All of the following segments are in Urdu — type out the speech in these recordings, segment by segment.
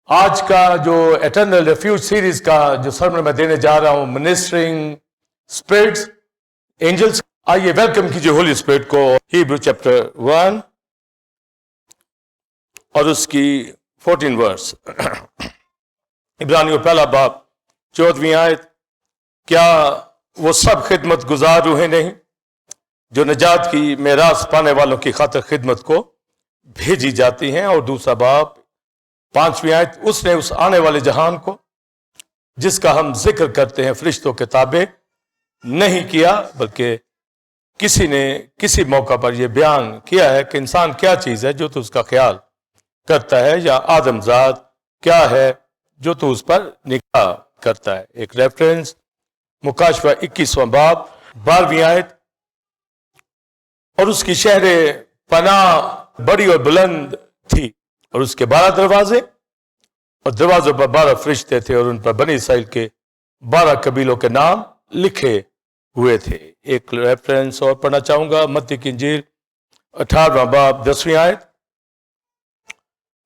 آج کا جو ایٹرنل ریفیوج سیریز کا جو سرمن میں دینے جا رہا ہوں، منسٹرنگ اسپرٹس اینجلس، آئیے ویلکم کیجیے ہولی اسپرٹ کو۔ ہیبرو چیپٹر 1 اور اس کی 14 ورس، عبرانیوں پہلا باب 14ویں آیت۔ کیا وہ سب خدمت گزار روحیں نہیں جو نجات کی میراث پانے والوں کی خاطر خدمت کو بھیجی جاتی ہیں؟ اور دوسرا باب 5ویں آیت، اس نے اس آنے والے جہان کو جس کا ہم ذکر کرتے ہیں فرشتوں کے تابع نہیں کیا، بلکہ کسی نے کسی موقع پر یہ بیان کیا ہے کہ انسان کیا چیز ہے جو تو اس کا خیال کرتا ہے، یا آدم ذات کیا ہے جو تو اس پر نگاہ کرتا ہے۔ ایک ریفرنس مکاشفہ 21واں باب 12ویں آیت، اور اس کی شہر پناہ بڑی اور بلند تھی اور اس کے 12 دروازے، اور دروازوں پر 12 فرشتے تھے، اور ان پر بنی اسرائیل کے 12 قبیلوں کے نام لکھے ہوئے تھے۔ ایک ریفرنس اور پڑھنا چاہوں گا، متی کی انجیل 18واں باب 10ویں آیت،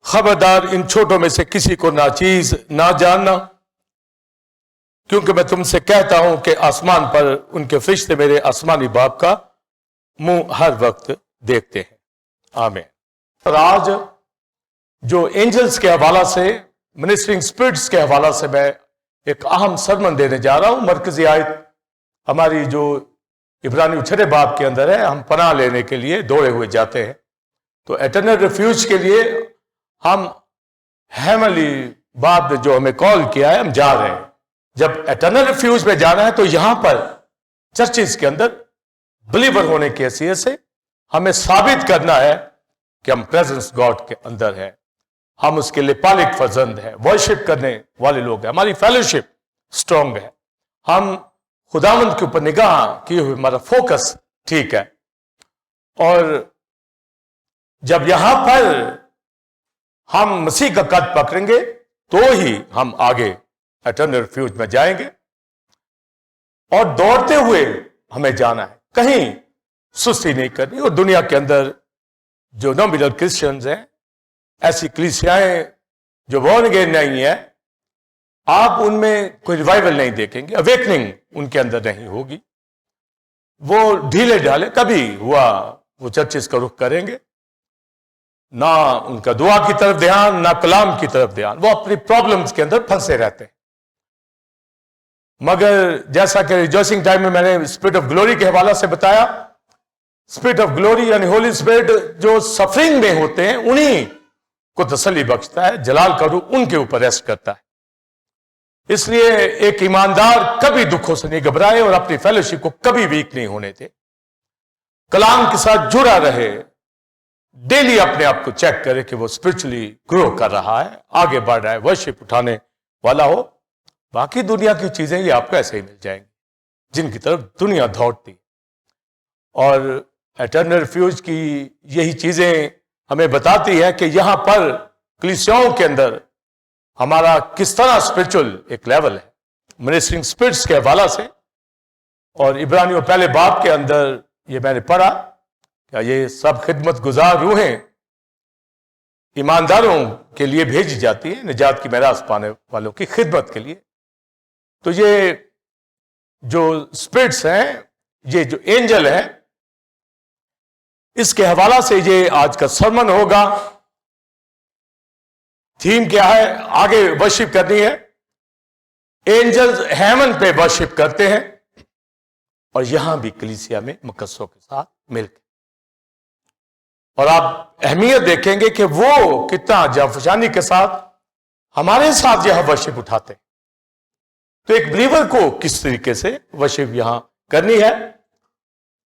خبردار ان چھوٹوں میں سے کسی کو ناچیز نہ جاننا، کیونکہ میں تم سے کہتا ہوں کہ آسمان پر ان کے فرشتے میرے آسمانی باپ کا منہ ہر وقت دیکھتے ہیں۔ آمین۔ اور آج جو اینجلز کے حوالہ سے، منسٹرنگ اسپرٹس کے حوالہ سے میں ایک اہم سرمن دینے جا رہا ہوں۔ مرکزی آیت ہماری جو عبرانیوں 6 باب کے اندر ہے، ہم پناہ لینے کے لیے دوڑے ہوئے جاتے ہیں، تو ایٹرنل ریفیوج کے لیے ہم ہیملی باب نے جو ہمیں کال کیا ہے، ہم جا رہے ہیں۔ جب ایٹرنل ریفیوج میں جانا ہے تو یہاں پر چرچز کے اندر بلیور ہونے کی حیثیت سے ہمیں ثابت کرنا ہے کہ ہم پریزنس گاڈ کے اندر ہیں، ہم اس کے لیے پالک فرزند ہیں، ورشپ کرنے والے لوگ ہیں، ہماری فیلوشپ سٹرونگ ہے، ہم خداوند کے اوپر نگاہ کیے ہوئے، ہمارا فوکس ٹھیک ہے۔ اور جب یہاں پر ہم مسیح کا قد پکڑیں گے تو ہی ہم آگے ایٹرنل ریفیوج میں جائیں گے، اور دوڑتے ہوئے ہمیں جانا ہے، کہیں سستی نہیں کرنی۔ اور دنیا کے اندر جو نومینل کرسچنز ہیں، ایسی کلیسیائیں جو بورن اگین نہیں ہیں، آپ ان میں کوئی ریوائول نہیں دیکھیں گے، اویکننگ ان کے اندر نہیں ہوگی۔ وہ ڈھیلے ڈھالے کبھی ہوا وہ چرچز کا رخ کریں گے، نہ ان کا دعا کی طرف دھیان، نہ کلام کی طرف دھیان، وہ اپنی پرابلمز کے اندر پھنسے رہتے ہیں۔ مگر جیسا کہ ریجوائسنگ ٹائم میں میں نے اسپرٹ آف گلوری کے حوالہ سے بتایا، اسپرٹ آف گلوری یعنی ہولی اسپرٹ جو سفرنگ میں ہوتے ہیں انہی کو تسلی بخشتا ہے، جلال کا روح ان کے اوپر ریسٹ کرتا ہے۔ اس لیے ایک ایماندار کبھی دکھوں سے نہیں گھبرائے اور اپنی فیلوشپ کو کبھی ویک نہیں ہونے دے، کلام کے ساتھ جڑا رہے، ڈیلی اپنے آپ کو چیک کرے کہ وہ اسپرچولی گرو کر رہا ہے، آگے بڑھ رہا ہے، ورشپ اٹھانے والا ہو۔ باقی دنیا کی چیزیں یہ آپ کو ایسے ہی مل جائیں گی جن کی طرف دنیا دوڑتی، اور ایٹرنل ریفیوج کی یہی چیزیں ہمیں بتاتی ہے کہ یہاں پر کلیسیاؤں کے اندر ہمارا کس طرح اسپرچل ایک لیول ہے منسٹرنگ اسپرٹس کے حوالہ سے۔ اور عبرانیوں پہلے باب کے اندر یہ میں نے پڑھا کہ یہ سب خدمت گزار روحیں ایمانداروں کے لیے بھیجی جاتی ہیں، نجات کی میراث پانے والوں کی خدمت کے لیے۔ تو یہ جو اسپرٹس ہیں، یہ جو اینجل ہیں، اس کے حوالہ سے یہ آج کا سرمن ہوگا۔ تھیم کیا ہے؟ آگے ورشپ کرنی ہے، اینجلز ہیمن پہ ورشپ کرتے ہیں، اور یہاں بھی کلیسیا میں مقدسوں کے ساتھ مل کے۔ اور آپ اہمیت دیکھیں گے کہ وہ کتنا جانفشانی کے ساتھ ہمارے ساتھ یہاں ورشپ اٹھاتے ہیں۔ تو ایک بلیور کو کس طریقے سے ورشپ یہاں کرنی ہے،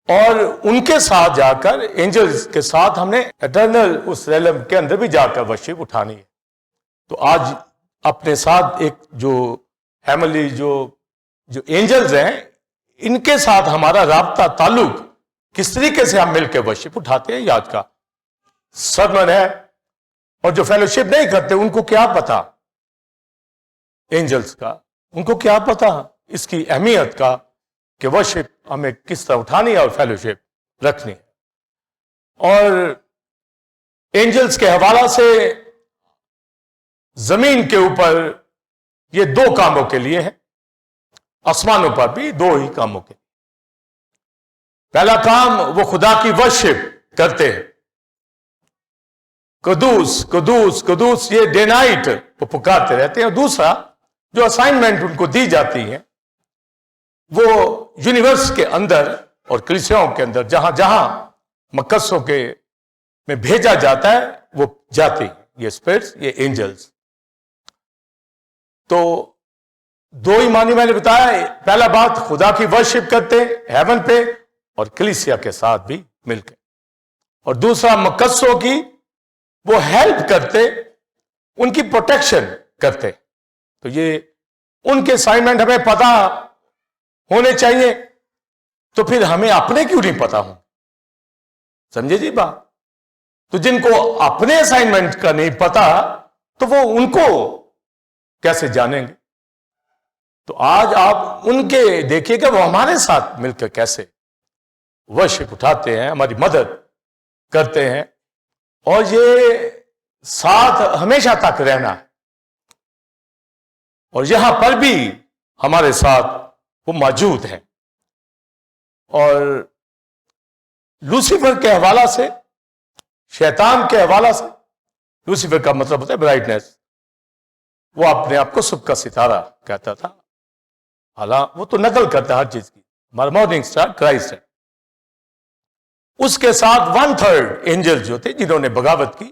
اور ان کے ساتھ جا کر اینجلز کے ساتھ ہم نے ایٹرنل اس ریلم کے اندر بھی جا کر ورشپ اٹھانی ہے۔ تو آج اپنے ساتھ ایک جو ہیملی جو اینجلز ہیں، ان کے ساتھ ہمارا رابطہ تعلق کس طریقے سے ہم مل کے ورشپ اٹھاتے ہیں، یہ آج کا سرمن ہے۔ اور جو فیلوشپ نہیں کرتے ان کو کیا پتا اینجلز کا، ان کو کیا پتا اس کی اہمیت کا کہ ورشپ ہمیں کس طرح اٹھانی ہے اور فیلوشپ رکھنی ہے۔ اور اینجلز کے حوالہ سے زمین کے اوپر یہ دو کاموں کے لیے ہے، آسمانوں پر بھی دو ہی کاموں کے لیے۔ پہلا کام وہ خدا کی ورشپ کرتے ہیں، قدوس قدوس قدوس، یہ ڈے نائٹ وہ پکارتے رہتے ہیں۔ اور دوسرا جو اسائنمنٹ ان کو دی جاتی ہے وہ یونیورس کے اندر اور کلیسیاؤں کے اندر جہاں جہاں مقدسوں کے میں بھیجا جاتا ہے وہ جاتے ہیں، یہ اسپرٹس، یہ اینجلز۔ تو دو ہی معنی میں نے بتایا، پہلا بات خدا کی ورشپ کرتے ہیون پہ اور کلیسیا کے ساتھ بھی مل کے، اور دوسرا مقدسوں کی وہ ہیلپ کرتے، ان کی پروٹیکشن کرتے۔ تو یہ ان کے اسائنمنٹ ہمیں پتا ہونے چاہیے، تو پھر ہمیں اپنے کیوں نہیں پتا ہوں؟ سمجھے جی بات؟ تو جن کو اپنے اسائنمنٹ کا نہیں پتا تو وہ ان کو کیسے جانیں گے؟ تو آج آپ ان کے دیکھیے کہ وہ ہمارے ساتھ مل کر کیسے ورشپ اٹھاتے ہیں، ہماری مدد کرتے ہیں، اور یہ ساتھ ہمیشہ تک رہنا ہے، اور یہاں پر بھی ہمارے ساتھ وہ موجود ہیں۔ اور لوسیفر کے حوالہ سے، شیطان کے حوالہ سے، لوسیفر کا مطلب ہوتا ہے برائٹنس، وہ اپنے آپ کو صبح کا ستارہ کہتا تھا، حالانکہ وہ تو نقل کرتا ہے ہر چیز کی، ہمارا مارننگ سٹار کرائسٹ ہے۔ اس کے ساتھ 1/3 اینجل جو تھے جنہوں نے بغاوت کی،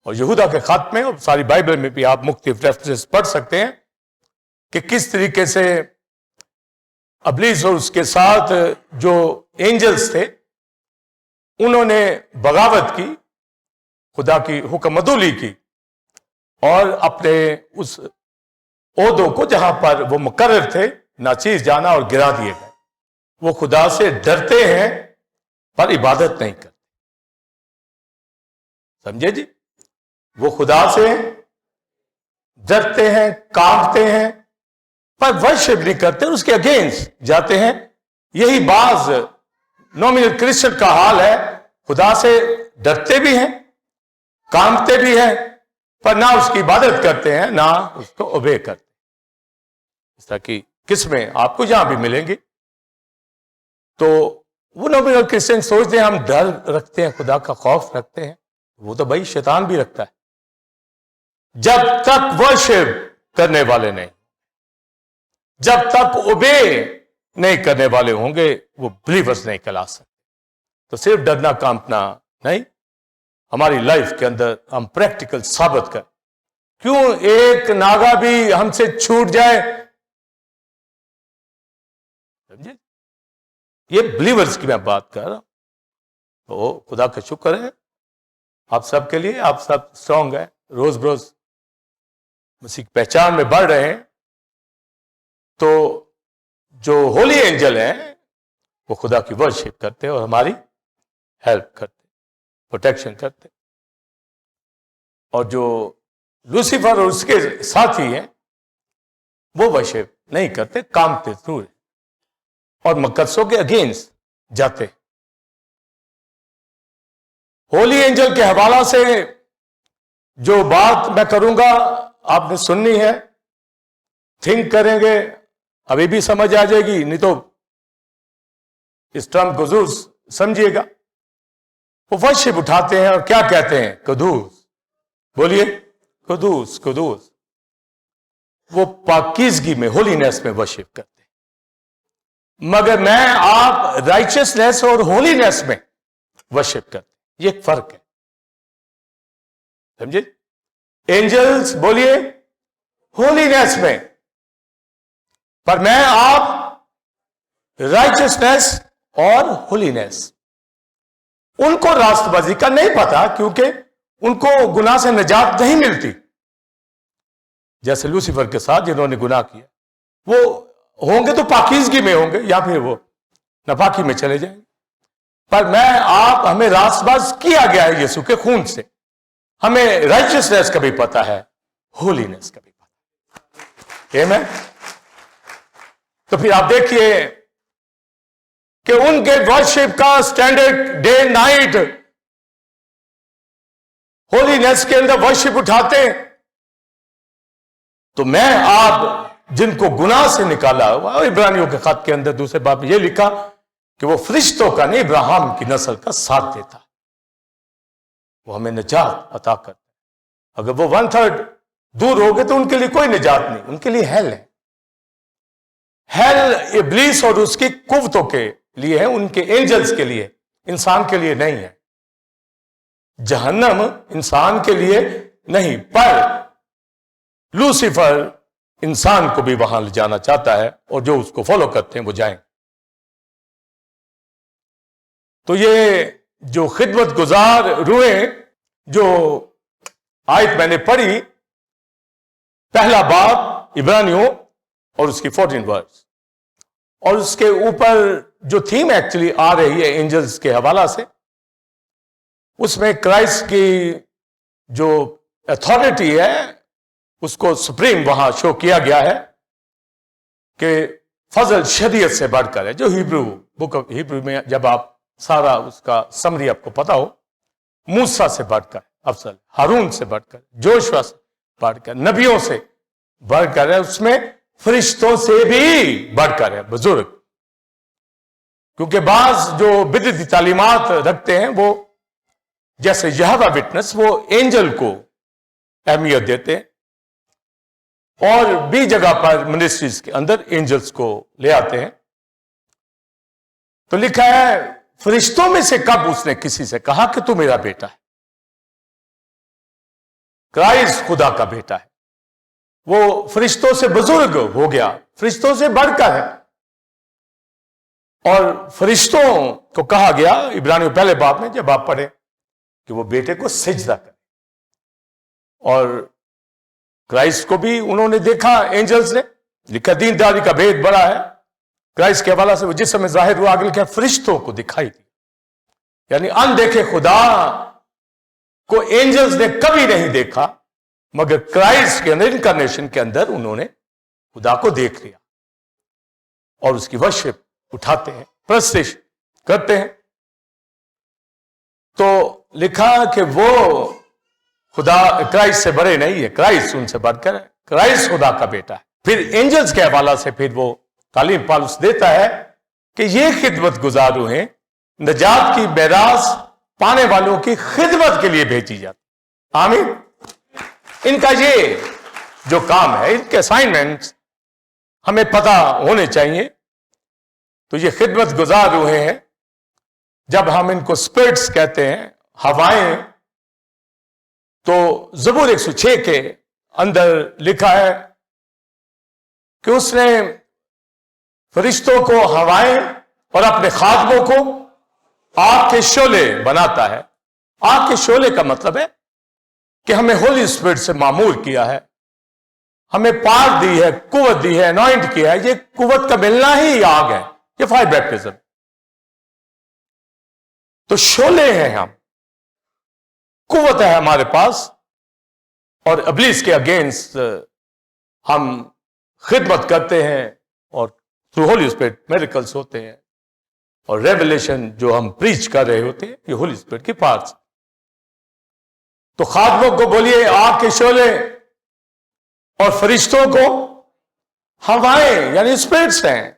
اور یہودا کے خاتمے اور ساری بائبل میں بھی آپ مختلف ریفرنس پڑھ سکتے ہیں کہ کس طریقے سے ابلیس اور اس کے ساتھ جو اینجلز تھے انہوں نے بغاوت کی، خدا کی حکم عدولی کی، اور اپنے اس عہدوں کو جہاں پر وہ مقرر تھے ناچیز جانا اور گرا دیے گئے۔ وہ خدا سے ڈرتے ہیں پر عبادت نہیں کرتے، سمجھے جی؟ وہ خدا سے ڈرتے ہیں، کانپتے ہیں، پر ورشپ نہیں کرتے، اس کے اگینسٹ جاتے ہیں۔ یہی بعض نومینل کرسچن کا حال ہے، خدا سے ڈرتے بھی ہیں، کانپتے بھی ہیں، پر نہ اس کی عبادت کرتے ہیں، نہ اس کو اوبے کرتے۔ اس طرح کی قسمیں آپ کو یہاں بھی ملیں گی۔ تو وہ نومینل کرسچن سوچتے ہیں ہم ڈر رکھتے ہیں، خدا کا خوف رکھتے ہیں، وہ تو بھائی شیطان بھی رکھتا ہے۔ جب تک ورشپ کرنے والے نہیں، جب تک اوبے نہیں کرنے والے ہوں گے وہ بلیورز نہیں کہلا سکتے۔ تو صرف ڈرنا کانپنا نہیں، ہماری لائف کے اندر ہم پریکٹیکل ثابت کریں۔ کیوں ایک ناگا بھی ہم سے چھوٹ جائے، سمجھے؟ یہ بلیورز کی میں بات کر رہا ہوں۔ تو خدا کا شکر ہے آپ سب کے لیے، آپ سب اسٹرانگ ہیں، روز بروز مسیح کی پہچان میں بڑھ رہے ہیں۔ تو جو ہولی اینجل ہیں وہ خدا کی ورشپ کرتے اور ہماری ہیلپ کرتے، پروٹیکشن کرتے۔ اور جو لوسیفر اور اس کے ساتھی ہیں وہ ورشپ نہیں کرتے، کامتے ضرور ہیں اور مقدسوں کے اگینسٹ جاتے۔ ہولی اینجل کے حوالہ سے جو بات میں کروں گا آپ نے سننی ہے، تھنک کریں گے، ابھی بھی سمجھ آ جائے گی، نہیں تو اس ٹرم کو ضرور سمجھیے گا۔ وہ ورشپ اٹھاتے ہیں اور کیا کہتے ہیں؟ قدوس، بولیے قدوس قدوس۔ وہ پاکیزگی میں، ہولینس میں ورشپ کرتے ہیں، مگر میں آپ رائچسنس اور ہولینس میں ورشپ کرتے ہیں، یہ ایک فرق ہے، سمجھے؟ اینجلز بولیے ہولینس میں، پر میں آپ رائچسنس اور ہولینس۔ ان کو راست بازی کا نہیں پتا کیونکہ ان کو گناہ سے نجات نہیں ملتی، جیسے لوسیفر کے ساتھ جنہوں نے گناہ کیا، وہ ہوں گے تو پاکیزگی میں ہوں گے یا پھر وہ ناپاکی میں چلے جائیں گے۔ پر میں آپ، ہمیں راست باز کیا گیا ہے یسوع کے خون سے، ہمیں رائچسنس کا بھی پتا ہے، ہولینس کا بھی پتا ہے۔ آمین۔ تو پھر آپ دیکھیے کہ ان کے ورشپ کا سٹینڈرڈ ڈے نائٹ ہولینس کے اندر ورشپ اٹھاتے ہیں، تو میں آپ جن کو گناہ سے نکالا، عبرانیوں کے خط کے اندر دوسرے باب میں یہ لکھا کہ وہ فرشتوں کا نہیں، ابراہیم کی نسل کا ساتھ دیتا، وہ ہمیں نجات عطا کرتا ہے۔ اگر وہ 1/3 دور ہو گئے تو ان کے لیے کوئی نجات نہیں، ان کے لیے ہیل ہے۔ ہیل ابلیس اور اس کی قوتوں کے لیے ہے، ان کے اینجلز کے لیے، انسان کے لیے نہیں ہے۔ جہنم انسان کے لیے نہیں، پر لوسیفر انسان کو بھی وہاں لے جانا چاہتا ہے، اور جو اس کو فالو کرتے ہیں وہ جائیں۔ تو یہ جو خدمت گزار روحیں جو آیت میں نے پڑھی، پہلا باب عبرانیوں اور اس کی 14 ورس، اور اس کے اوپر جو تھیم ایکچولی آ رہی ہے اینجلز کے حوالہ سے، اس میں کرائسٹ کی جو اتھارٹی ہے اس کو سپریم وہاں شو کیا گیا ہے کہ فضل شریعت سے بڑھ کر ہے، جو بک آف ہیبرو میں جب آپ سارا اس کا سمری آپ کو پتا ہو، موسیٰ سے بڑھ کر افضل، ہارون سے بڑھ کر، جوشوا سے بڑھ کر، نبیوں سے بڑھ کر ہے، اس میں فرشتوں سے بھی بڑھ کر ہے بزرگ، کیونکہ بعض جو بدعتی تعلیمات رکھتے ہیں وہ جیسے یہوہ وٹنس، وہ اینجل کو اہمیت دیتے ہیں، اور بھی جگہ پر منسٹریز کے اندر اینجلز کو لے آتے ہیں۔ تو لکھا ہے فرشتوں میں سے کب اس نے کسی سے کہا کہ تو میرا بیٹا ہے؟ کرائسٹ خدا کا بیٹا ہے، وہ فرشتوں سے بزرگ ہو گیا، فرشتوں سے بڑھ کر ہے، اور فرشتوں کو کہا گیا عبرانیوں پہلے باب میں جب آپ پڑھیں کہ وہ بیٹے کو سجدہ کرے، اور کرائسٹ کو بھی انہوں نے دیکھا، اینجلز نے لکھا دینداری کا بھید بڑا ہے، کرائسٹ کے حوالہ سے وہ جسم میں ظاہر ہوا، آگے لکھا فرشتوں کو دکھائی دی، یعنی اندیکھے خدا کو اینجلز نے کبھی نہیں دیکھا، مگر کرائسٹ کے اندر، انکارنیشن کے اندر انہوں نے خدا کو دیکھ لیا، اور اس کی ورشپ اٹھاتے ہیں، پرستش کرتے ہیں۔ تو لکھا کہ وہ خدا کرائسٹ سے بڑے نہیں ہے، کرائسٹ ان سے بڑھ کر ہے، کرائسٹ خدا کا بیٹا ہے۔ پھر اینجلز کے حوالہ سے پھر وہ تعلیم پالس دیتا ہے کہ یہ خدمت گزار روحیں نجات کی میراث پانے والوں کی خدمت کے لیے بھیجی جاتی۔ آمین۔ ان کا یہ جو کام ہے، ان کے اسائنمنٹس ہمیں پتہ ہونے چاہیے۔ تو یہ خدمت گزار روحیں ہیں، جب ہم ان کو اسپرٹس کہتے ہیں، ہوائیں، تو زبور 106 کے اندر لکھا ہے کہ اس نے فرشتوں کو ہوائیں اور اپنے خادموں کو آگ کے شعلے بناتا ہے۔ آگ کے شعلے کا مطلب ہے کہ ہمیں ہولی اسپرٹ سے معمور کیا ہے، ہمیں پار دی ہے، قوت دی ہے، انوائنٹ کیا ہے۔ یہ قوت کا ملنا ہی آگ ہے، یہ فائر بیپٹزم۔ تو شعلے ہیں، ہم قوت ہے ہمارے پاس، اور ابلیس کے اگینسٹ ہم خدمت کرتے ہیں، اور تھرو ہولی اسپرٹ میریکلز ہوتے ہیں، اور ریویلیشن جو ہم پریچ کر رہے ہوتے ہیں یہ ہولی اسپرٹ کی پارٹس۔ تو خادموں کو بولیے آگ کے شعلے، اور فرشتوں کو ہوائیں، یعنی اسپرٹس ہیں،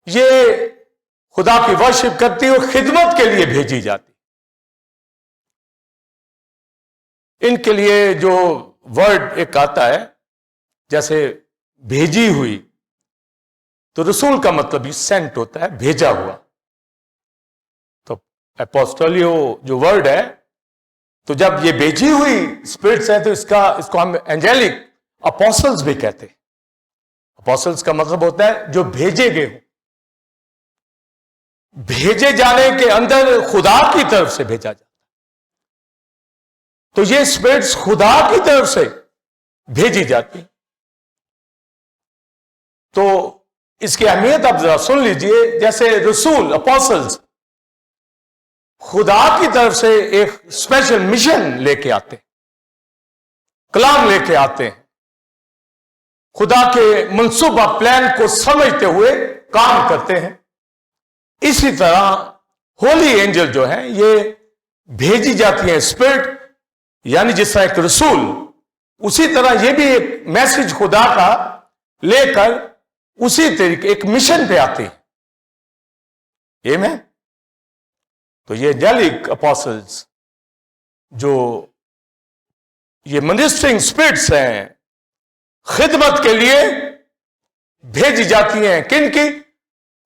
یہ خدا کی ورشپ کرتی اور خدمت کے لیے بھیجی جاتی۔ ان کے لیے جو ورڈ ایک آتا ہے جیسے بھیجی ہوئی، تو رسول کا مطلب بھی سینٹ ہوتا ہے، بھیجا ہوا۔ تو اپوسٹولیو جو ورڈ ہے، تو جب یہ بھیجی ہوئی اسپرٹس ہیں تو اس کو ہم اینجیلک اپوسلز بھی کہتے ہیں۔ اپوسلز کا مطلب ہوتا ہے جو بھیجے گئے ہوں، بھیجے جانے کے اندر خدا کی طرف سے بھیجا جاتا ہے۔ تو یہ اسپرٹس خدا کی طرف سے بھیجی جاتی۔ تو اس کی اہمیت آپ ذرا سن لیجئے۔ جیسے رسول، اپوسلز خدا کی طرف سے ایک اسپیشل مشن لے کے آتے ہیں، کلام لے کے آتے ہیں، خدا کے منصوبہ پلان کو سمجھتے ہوئے کام کرتے ہیں۔ اسی طرح ہولی اینجل جو ہیں یہ بھیجی جاتی ہیں اسپرٹ، یعنی جس طرح ایک رسول اسی طرح یہ بھی ایک میسج خدا کا لے کر اسی طریقے ایک مشن پہ آتے ہیں. آمین. تو یہ اینجیلک اپوسلز جو یہ منسٹرنگ اسپرٹس ہیں خدمت کے لیے بھیجی جاتی ہیں. کن کی؟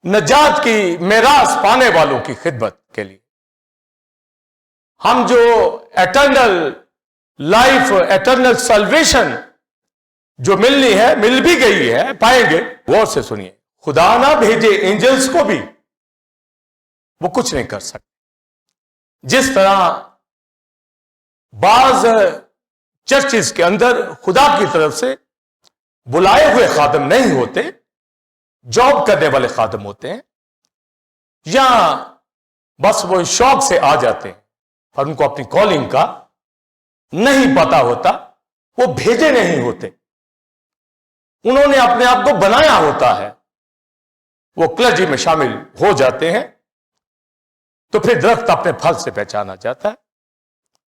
نجات کی میراث پانے والوں کی خدمت کے لیے. ہم جو ایٹرنل لائف ایٹرنل سلویشن جو ملنی ہے مل بھی گئی ہے پائیں گے. غور سے سنیے, خدا نہ بھیجے اینجلز کو بھی وہ کچھ نہیں کر سکتے. جس طرح بعض چرچز کے اندر خدا کی طرف سے بلائے ہوئے خادم نہیں ہوتے, جاب کرنے والے خادم ہوتے ہیں, یا بس وہ شوق سے آ جاتے ہیں اور ان کو اپنی کالنگ کا نہیں پتا ہوتا, وہ بھیجے نہیں ہوتے, انہوں نے اپنے آپ کو بنایا ہوتا ہے, وہ کلرجی میں شامل ہو جاتے ہیں. تو پھر درخت اپنے پھل سے پہچانا جاتا ہے.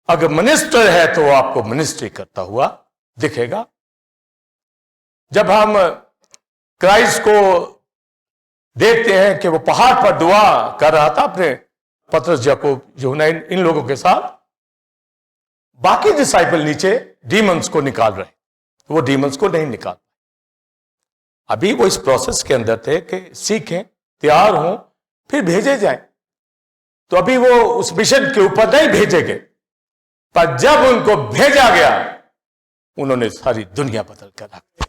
اگر منسٹر ہے تو وہ آپ کو منسٹری کرتا ہوا دکھے گا. جب ہم کرائسٹ کو دیکھتے ہیں کہ وہ پہاڑ پر دعا کر رہا تھا اپنے پترس یعقوب یوحنا ان لوگوں کے ساتھ, باقی ڈسائپل نیچے ڈیمنز کو نکال رہے, وہ ڈیمنز کو نہیں نکال. ابھی وہ اس پروسیس کے اندر تھے کہ سیکھیں, تیار ہوں, پھر بھیجے جائیں. تو ابھی وہ اس مشن کے اوپر نہیں بھیجے گئے, پر جب ان کو بھیجا گیا انہوں نے ساری دنیا بدل کر رکھ دی.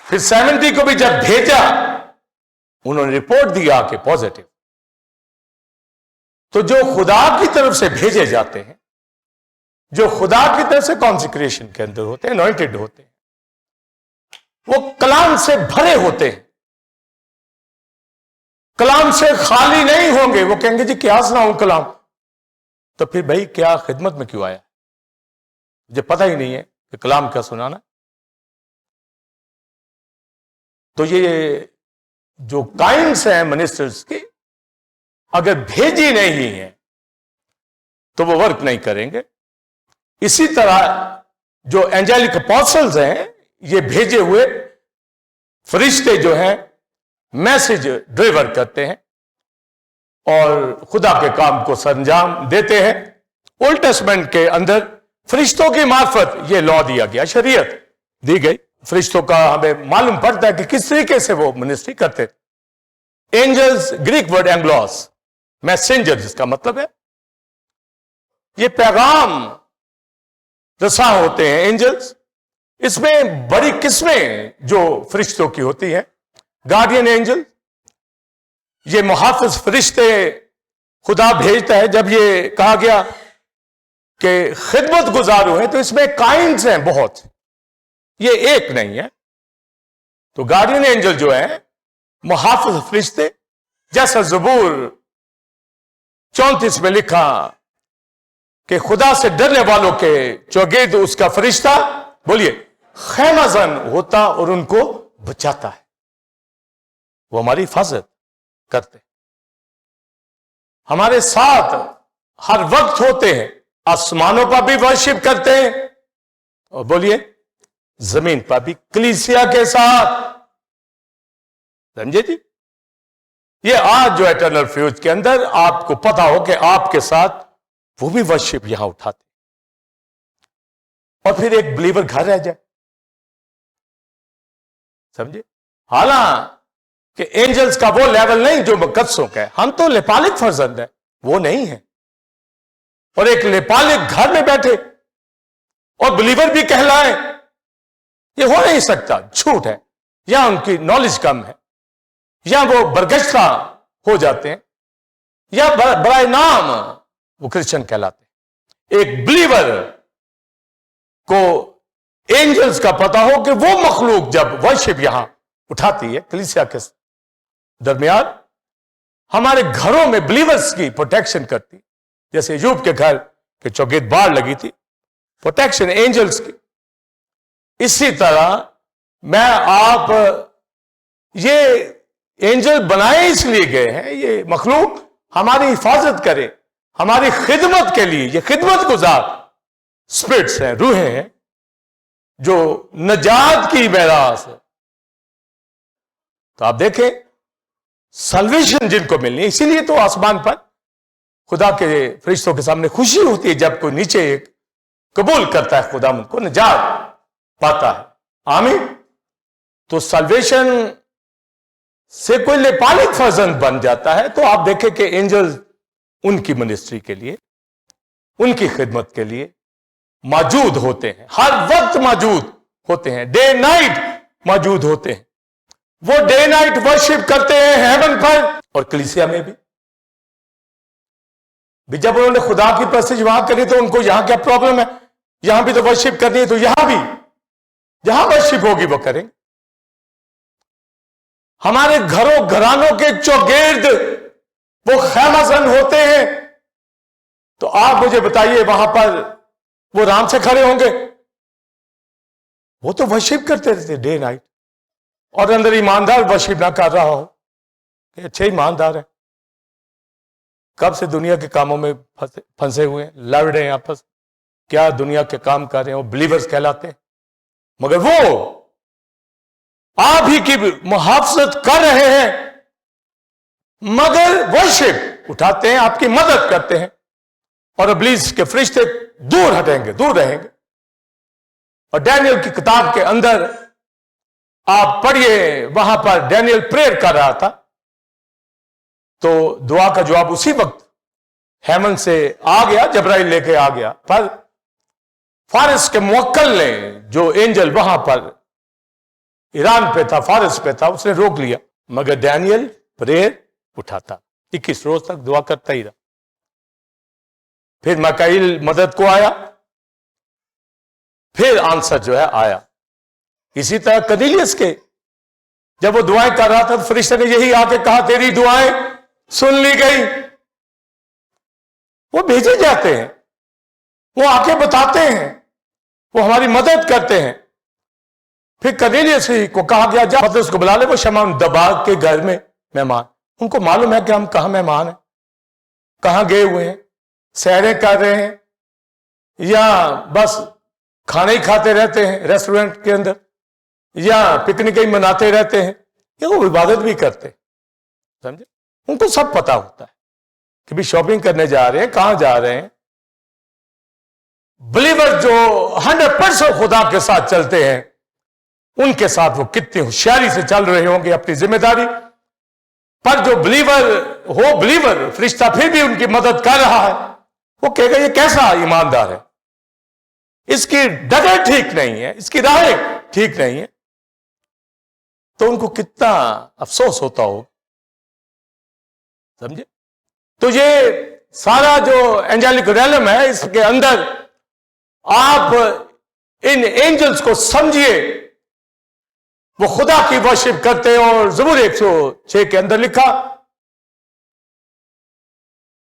پھر 70 کو بھی جب بھیجا انہوں نے رپورٹ دیا کہ پازیٹو. تو جو خدا کی طرف سے بھیجے جاتے ہیں, جو خدا کی طرف سے کانسیکریشن کے اندر ہوتے ہیں, انوائنٹڈ ہوتے ہیں, وہ کلام سے بھرے ہوتے ہیں, کلام سے خالی نہیں ہوں گے. وہ کہیں گے جی کیا سناؤں کلام, تو پھر بھائی کیا خدمت میں کیوں آیا, مجھے پتہ ہی نہیں ہے کہ کلام کیا سنانا. تو یہ جو کائنڈس ہیں منسٹرز کی, اگر بھیجی نہیں ہے تو وہ ورک نہیں کریں گے. اسی طرح جو اینجلک اپوسلز ہیں, یہ بھیجے ہوئے فرشتے جو ہیں میسج ڈلیور کرتے ہیں اور خدا کے کام کو سرانجام دیتے ہیں. اولڈ ٹیسٹمنٹ کے اندر فرشتوں کی معرفت یہ لا دیا گیا, شریعت دی گئی. فرشتوں کا ہمیں معلوم پڑتا ہے کہ کس طریقے سے وہ منسٹری کرتے تھے. اینجلز, گریک ورڈ اینگلوس, میسنجر جس کا مطلب ہے یہ پیغام رساں ہوتے ہیں. اینجلز, اس میں بڑی قسمیں جو فرشتوں کی ہوتی ہیں. گارڈین اینجل, یہ محافظ فرشتے خدا بھیجتا ہے. جب یہ کہا گیا کہ خدمت گزارو ہیں تو اس میں کائنڈز ہیں بہت, یہ ایک نہیں ہے. تو گارڈین اینجل جو ہیں محافظ فرشتے, جیسا زبور 34 میں لکھا کہ خدا سے ڈرنے والوں کے چوگرد اس کا فرشتہ, بولیے, خیمہ زن ہوتا اور ان کو بچاتا ہے. وہ ہماری حفاظت کرتے, ہمارے ساتھ ہر وقت ہوتے ہیں. آسمانوں پر بھی ورشپ کرتے ہیں اور بولیے زمین پر بھی کلیسیا کے ساتھ. سمجھے جی؟ یہ آج جو ایٹرنل فیوز کے اندر آپ کو پتا ہو کہ آپ کے ساتھ وہ بھی ورشپ یہاں اٹھاتے, اور پھر ایک بلیور گھر رہ جائے. سمجھے؟ حالانکہ اینجلز کا وہ لیول نہیں جو مقدسوں کا ہے. ہم تو لپالک فرزند ہیں, وہ نہیں ہیں. اور ایک لپالک گھر میں بیٹھے اور بلیور بھی کہلائے, یہ ہو نہیں سکتا, جھوٹ ہے. یا ان کی نالج کم ہے, یا وہ برگشتہ ہو جاتے ہیں, یا برائے نام وہ کرسچن کہلاتے ہیں. ایک بلیور کو اینجلز کا پتا ہو کہ وہ مخلوق جب ورشپ یہاں اٹھاتی ہے کلیسیا کے درمیان, ہمارے گھروں میں بلیورز کی پروٹیکشن کرتی, جیسے ایوب کے گھر کے چوگرد بار لگی تھی, پروٹیکشن اینجلز کی. اسی طرح میں آپ, یہ اینجل بنائے اس لیے گئے ہیں, یہ مخلوق ہماری حفاظت کرے, ہماری خدمت کے لیے, یہ خدمت گزار. اسپرٹس ہیں، روحیں ہیں جو نجات کی میراث ہے. تو آپ دیکھیں سلویشن جن کو ملنی ہے، اسی لیے تو آسمان پر خدا کے فرشتوں کے سامنے خوشی ہوتی ہے جب کوئی نیچے ایک قبول کرتا ہے خدا ان کو نجات پاتا ہے. آمین. تو سلویشن سے کوئی لیپالک فرزند بن جاتا ہے. تو آپ دیکھیں کہ اینجل ان کی منسٹری کے لیے، ان کی خدمت کے لیے موجود ہوتے ہیں، ہر وقت موجود ہوتے ہیں، ڈے نائٹ موجود ہوتے ہیں. وہ ڈے نائٹ ورشپ کرتے ہیں ہیون پر اور کلیسیا میں بھی. جب انہوں نے خدا کی پرستش وہاں کری تو ان کو یہاں کیا پرابلم ہے؟ یہاں بھی تو ورشپ کرنی ہے، تو یہاں بھی جہاں ورشپ ہوگی وہ کریں. ہمارے گھروں گھرانوں کے چوگرد وہ خیمہ زن ہوتے ہیں، تو آپ مجھے بتائیے وہاں پر وہ آرام سے کھڑے ہوں گے؟ وہ تو ورشپ کرتے رہتے ڈے نائٹ. اور اندر ایماندار ورشپ نہ کر رہا ہو کہ اچھے ایماندار ہیں، کب سے دنیا کے کاموں میں پھنسے ہوئے ہیں، لڑ رہے ہیں آپس، کیا دنیا کے کام کر رہے ہیں، وہ بلیورز کہلاتے ہیں. مگر وہ آپ ہی کی محافظت کر رہے ہیں، مگر ورشپ اٹھاتے ہیں، آپ کی مدد کرتے ہیں. اور ابلیس کے فرشتے دور ہٹیں گے، دور رہیں گے. اور ڈینیل کی کتاب کے اندر آپ پڑھیے، وہاں پر ڈینیل پریئر کر رہا تھا تو دعا کا جواب اسی وقت ہیمن سے آ گیا، جبرائیل لے کے آ گیا. پر فارس کے موکل نے، جو اینجل وہاں پر ایران پہ تھا، فارس پہ تھا، اس نے روک لیا. مگر ڈینیل پریئر اٹھاتا، 21 روز تک دعا کرتا ہی رہا. پھر میکائیل مدد کو آیا، پھر آنسر جو ہے آیا. اسی طرح کرنیلیس کے جب وہ دعائیں کر رہا تھا تو فرشتے نے یہی آ کے کہا تیری دعائیں سن لی گئی. وہ بھیجے جاتے ہیں، وہ آ کے بتاتے ہیں، وہ ہماری مدد کرتے ہیں. پھر کرنیلیس کو کہا گیا جا پترس کو بلا لے، وہ شمعون دباغ کے گھر میں مہمان. ان کو معلوم ہے کہ ہم کہاں مہمان ہیں، کہاں گئے ہوئے ہیں، سیریں کر رہے ہیں یا بس کھانے ہی کھاتے رہتے ہیں ریسٹورنٹ کے اندر، یا پکنک ہی مناتے رہتے ہیں، یا وہ عبادت بھی کرتے ہیں. سمجھے؟ ان کو سب پتا ہوتا ہے کہ بھی شاپنگ کرنے جا رہے ہیں، کہاں جا رہے ہیں. بلیور جو 100% خدا کے ساتھ چلتے ہیں، ان کے ساتھ وہ کتنی ہوشیاری سے چل رہے ہوں گے اپنی ذمہ داری پر. جو بلیور فرشتہ پھر بھی ان کی مدد کر رہا ہے، وہ کہے گا یہ کیسا ایماندار ہے، اس کی ڈگر ٹھیک نہیں ہے، اس کی راہیں ٹھیک نہیں ہے. تو ان کو کتنا افسوس ہوتا ہو. سمجھے؟ تو یہ سارا جو اینجلک ریلم ہے، اس کے اندر آپ ان اینجلز کو سمجھیے، وہ خدا کی ورشپ کرتے ہیں. اور زبور 106 کے اندر لکھا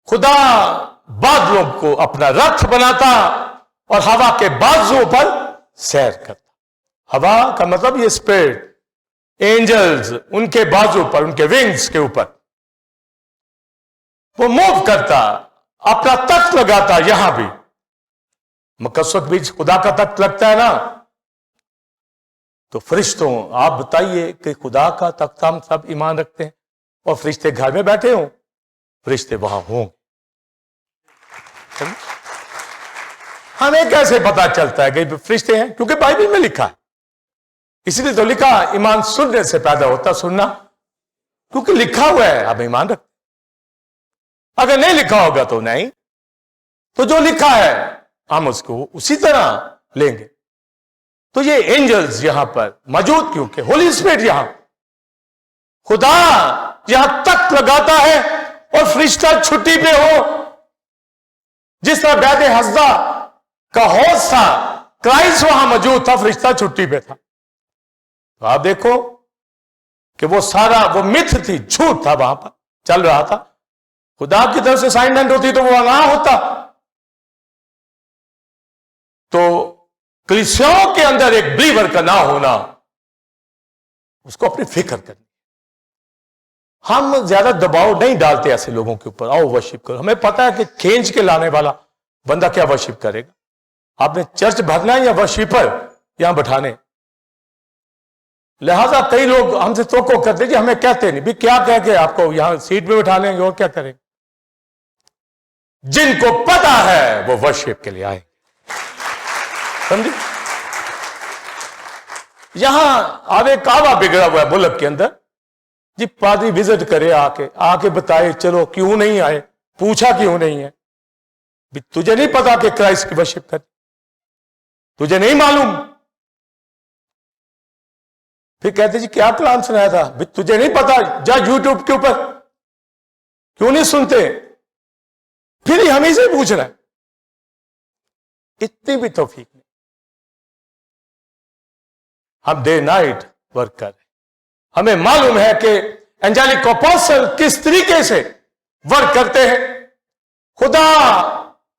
خدا بادلوں کو اپنا رتھ بناتا اور ہوا کے بازو پر سیر کرتا. ہوا کا مطلب یہ اسپرٹ، اینجلز ان کے بازو پر، ان کے ونگز کے اوپر وہ موو کرتا، اپنا تخت لگاتا. یہاں بھی مقصد بیچ خدا کا تخت لگتا ہے نا. تو فرشتوں، آپ بتائیے کہ خدا کا تخت ہم سب ایمان رکھتے ہیں اور فرشتے گھر میں بیٹھے ہوں، فرشتے وہاں ہوں. ہمیں کیسے پتا چلتا ہے کہ فرشتے ہیں؟ کیونکہ بائبل میں لکھا ہے. اسی لیے تو لکھا ایمان سننے سے پیدا ہوتا، سننا کیونکہ لکھا ہوا ہے ہم ایمان رکھتے. اگر نہیں لکھا ہوگا تو نہیں. تو جو لکھا ہے ہم اس کو اسی طرح لیں گے. تو یہ اینجلز یہاں پر موجود، کیونکہ ہولی اسپرٹ یہاں، خدا یہاں تخت لگاتا ہے اور فرشتہ چھٹی پہ ہو. جس طرح بیت حسدہ کا حوض تھا، کرائسٹ وہاں موجود تھا، فرشتہ چھٹی پہ تھا. تو آپ دیکھو کہ وہ سارا وہ متھ تھی، جھوٹ تھا، وہاں پر چل رہا تھا. خدا کی طرف سے اسائنمنٹ ہوتی تو وہ نہ ہوتا. تو کلیسیاؤں کے اندر ایک بلیور کا نہ ہونا، اس کو اپنی فکر کرنی. ہم زیادہ دباؤ نہیں ڈالتے ایسے لوگوں کے اوپر، آؤ ورشپ کرو. ہمیں پتا ہے کہ کھینچ کے لانے والا بندہ کیا ورشپ کرے گا. آپ نے چرچ بھرنا ہے یا ورشیپر یہاں بٹھانے؟ لہذا کئی لوگ ہم سے توقع کرتے جی ہمیں کہتے نہیں بھی کیا کہہ کے آپ کو یہاں سیٹ پہ بٹھا لیں گے اور کیا کریں؟ جن کو پتا ہے وہ ورشپ کے لیے آئے، سمجھے؟ یہاں آوے کعبہ بگڑا ہوا ہے ملک کے اندر، جی پادری وزٹ کرے آ کے بتائے چلو کیوں نہیں آئے، پوچھا کیوں نہیں ہے؟ بھی تجھے نہیں پتا کہ کرائسٹ کی ورشپ کر، تجھے نہیں معلوم؟ پھر کہتے جی کیا کلام سنایا تھا، بھی تجھے نہیں پتا، جا یوٹیوب کے اوپر، کیوں نہیں سنتے؟ پھر ہی ہمیں سے پوچھ رہا ہے، اتنی بھی توفیق نہیں۔ ہم ڈے نائٹ ورک کر رہے ہیں، ہمیں معلوم ہے کہ اینجلک اپوسٹل کس طریقے سے ورک کرتے ہیں، خدا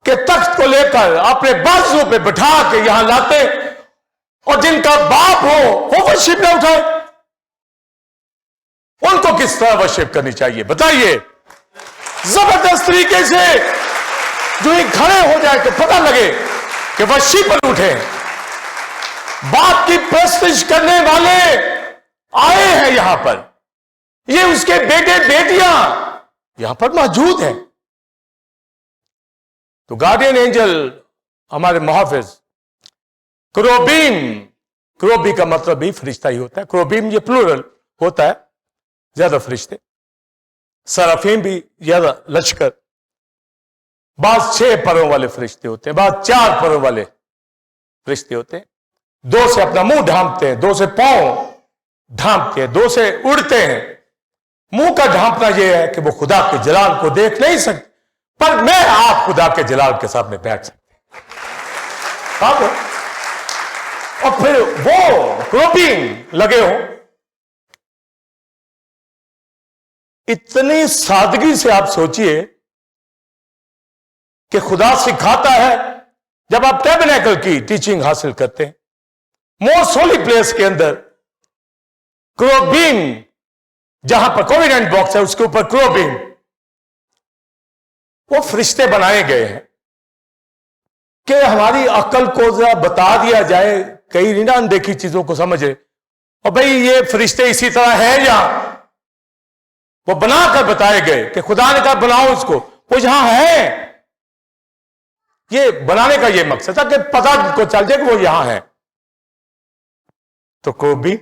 کے تخت کو لے کر اپنے بازو پہ بٹھا کے یہاں لاتے، اور جن کا باپ ہو وہ ورشپ نہ اٹھائے، ان کو کس طرح ورشپ کرنی چاہیے بتائیے؟ زبردست طریقے سے جو ہی کھڑے ہو جائے کہ پتہ لگے کہ ورشپ پر اٹھے، باپ کی پرستش کرنے والے آئے ہیں یہاں پر، یہ اس کے بیٹے بیٹیاں یہاں پر موجود ہیں۔ تو گارڈین اینجل ہمارے محافظ کروبیم، کروبی کا مطلب بھی فرشتہ ہی ہوتا ہے، کروبیم یہ پلورل ہوتا ہے، زیادہ فرشتے، سرافیم بھی زیادہ لشکر، بعض 6 پروں والے فرشتے ہوتے ہیں، بعض 4 پروں والے فرشتے ہوتے ہیں، 2 سے اپنا منہ ڈھانپتے ہیں، 2 سے پاؤں ڈھانپتے ہیں، 2 سے اڑتے ہیں۔ منہ کا ڈھانپنا یہ ہے کہ وہ خدا کے جلال کو دیکھ نہیں سکتے، پر میں آپ خدا کے جلال کے سامنے بیٹھ سکتے ہیں، اور پھر وہ کروبیم لگے ہوں۔ اتنی سادگی سے آپ سوچئے کہ خدا سکھاتا ہے، جب آپ ٹیبرنیکل کی ٹیچنگ حاصل کرتے ہیں، موسٹ ہولی پلیس کے اندر کروبیم، جہاں پر کوویننٹ باکس ہے اس کے اوپر کروبیم، وہ فرشتے بنائے گئے ہیں کہ ہماری عقل کو ذرا بتا دیا جائے، کئی نہیں نا اندیکھی چیزوں کو سمجھے، اور بھئی یہ فرشتے اسی طرح ہیں یا وہ بنا کر بتائے گئے کہ خدا نے کہا بناؤ اس کو، وہ یہاں ہے۔ یہ بنانے کا یہ مقصد تھا کہ پتہ کو چل جائے کہ وہ یہاں ہے۔ تو کوبی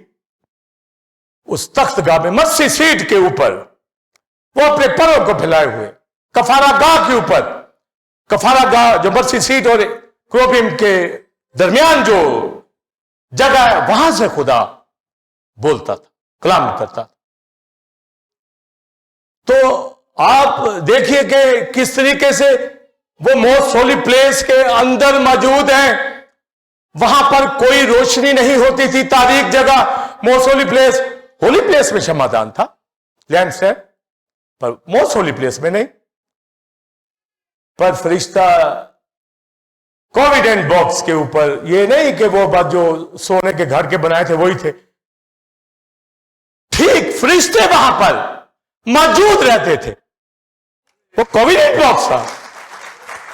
اس تخت گاہ میں، مرسی سیٹ کے اوپر، وہ اپنے پروں کو پھیلائے ہوئے، کفارہ گاہ کے اوپر، کفارہ گاہ جو مرسی سیٹ اور کروبیم کے درمیان جو جگہ ہے، وہاں سے خدا بولتا تھا، کلام کرتا تھا۔ تو آپ دیکھیے کہ کس طریقے سے وہ موسٹ ہولی پلیس کے اندر موجود ہیں، وہاں پر کوئی روشنی نہیں ہوتی تھی، تاریک جگہ، موسٹ ہولی پلیس میں شمعدان تھا، لیمپ سے، پر موسٹ ہولی پلیس میں نہیں۔ پر فرشتہ کوویڈنٹ باکس کے اوپر، یہ نہیں کہ وہ بات جو سونے کے گھر کے بنائے تھے وہی تھے، ٹھیک فرشتے وہاں پر موجود رہتے تھے، وہ کوویڈنٹ باکس تھا،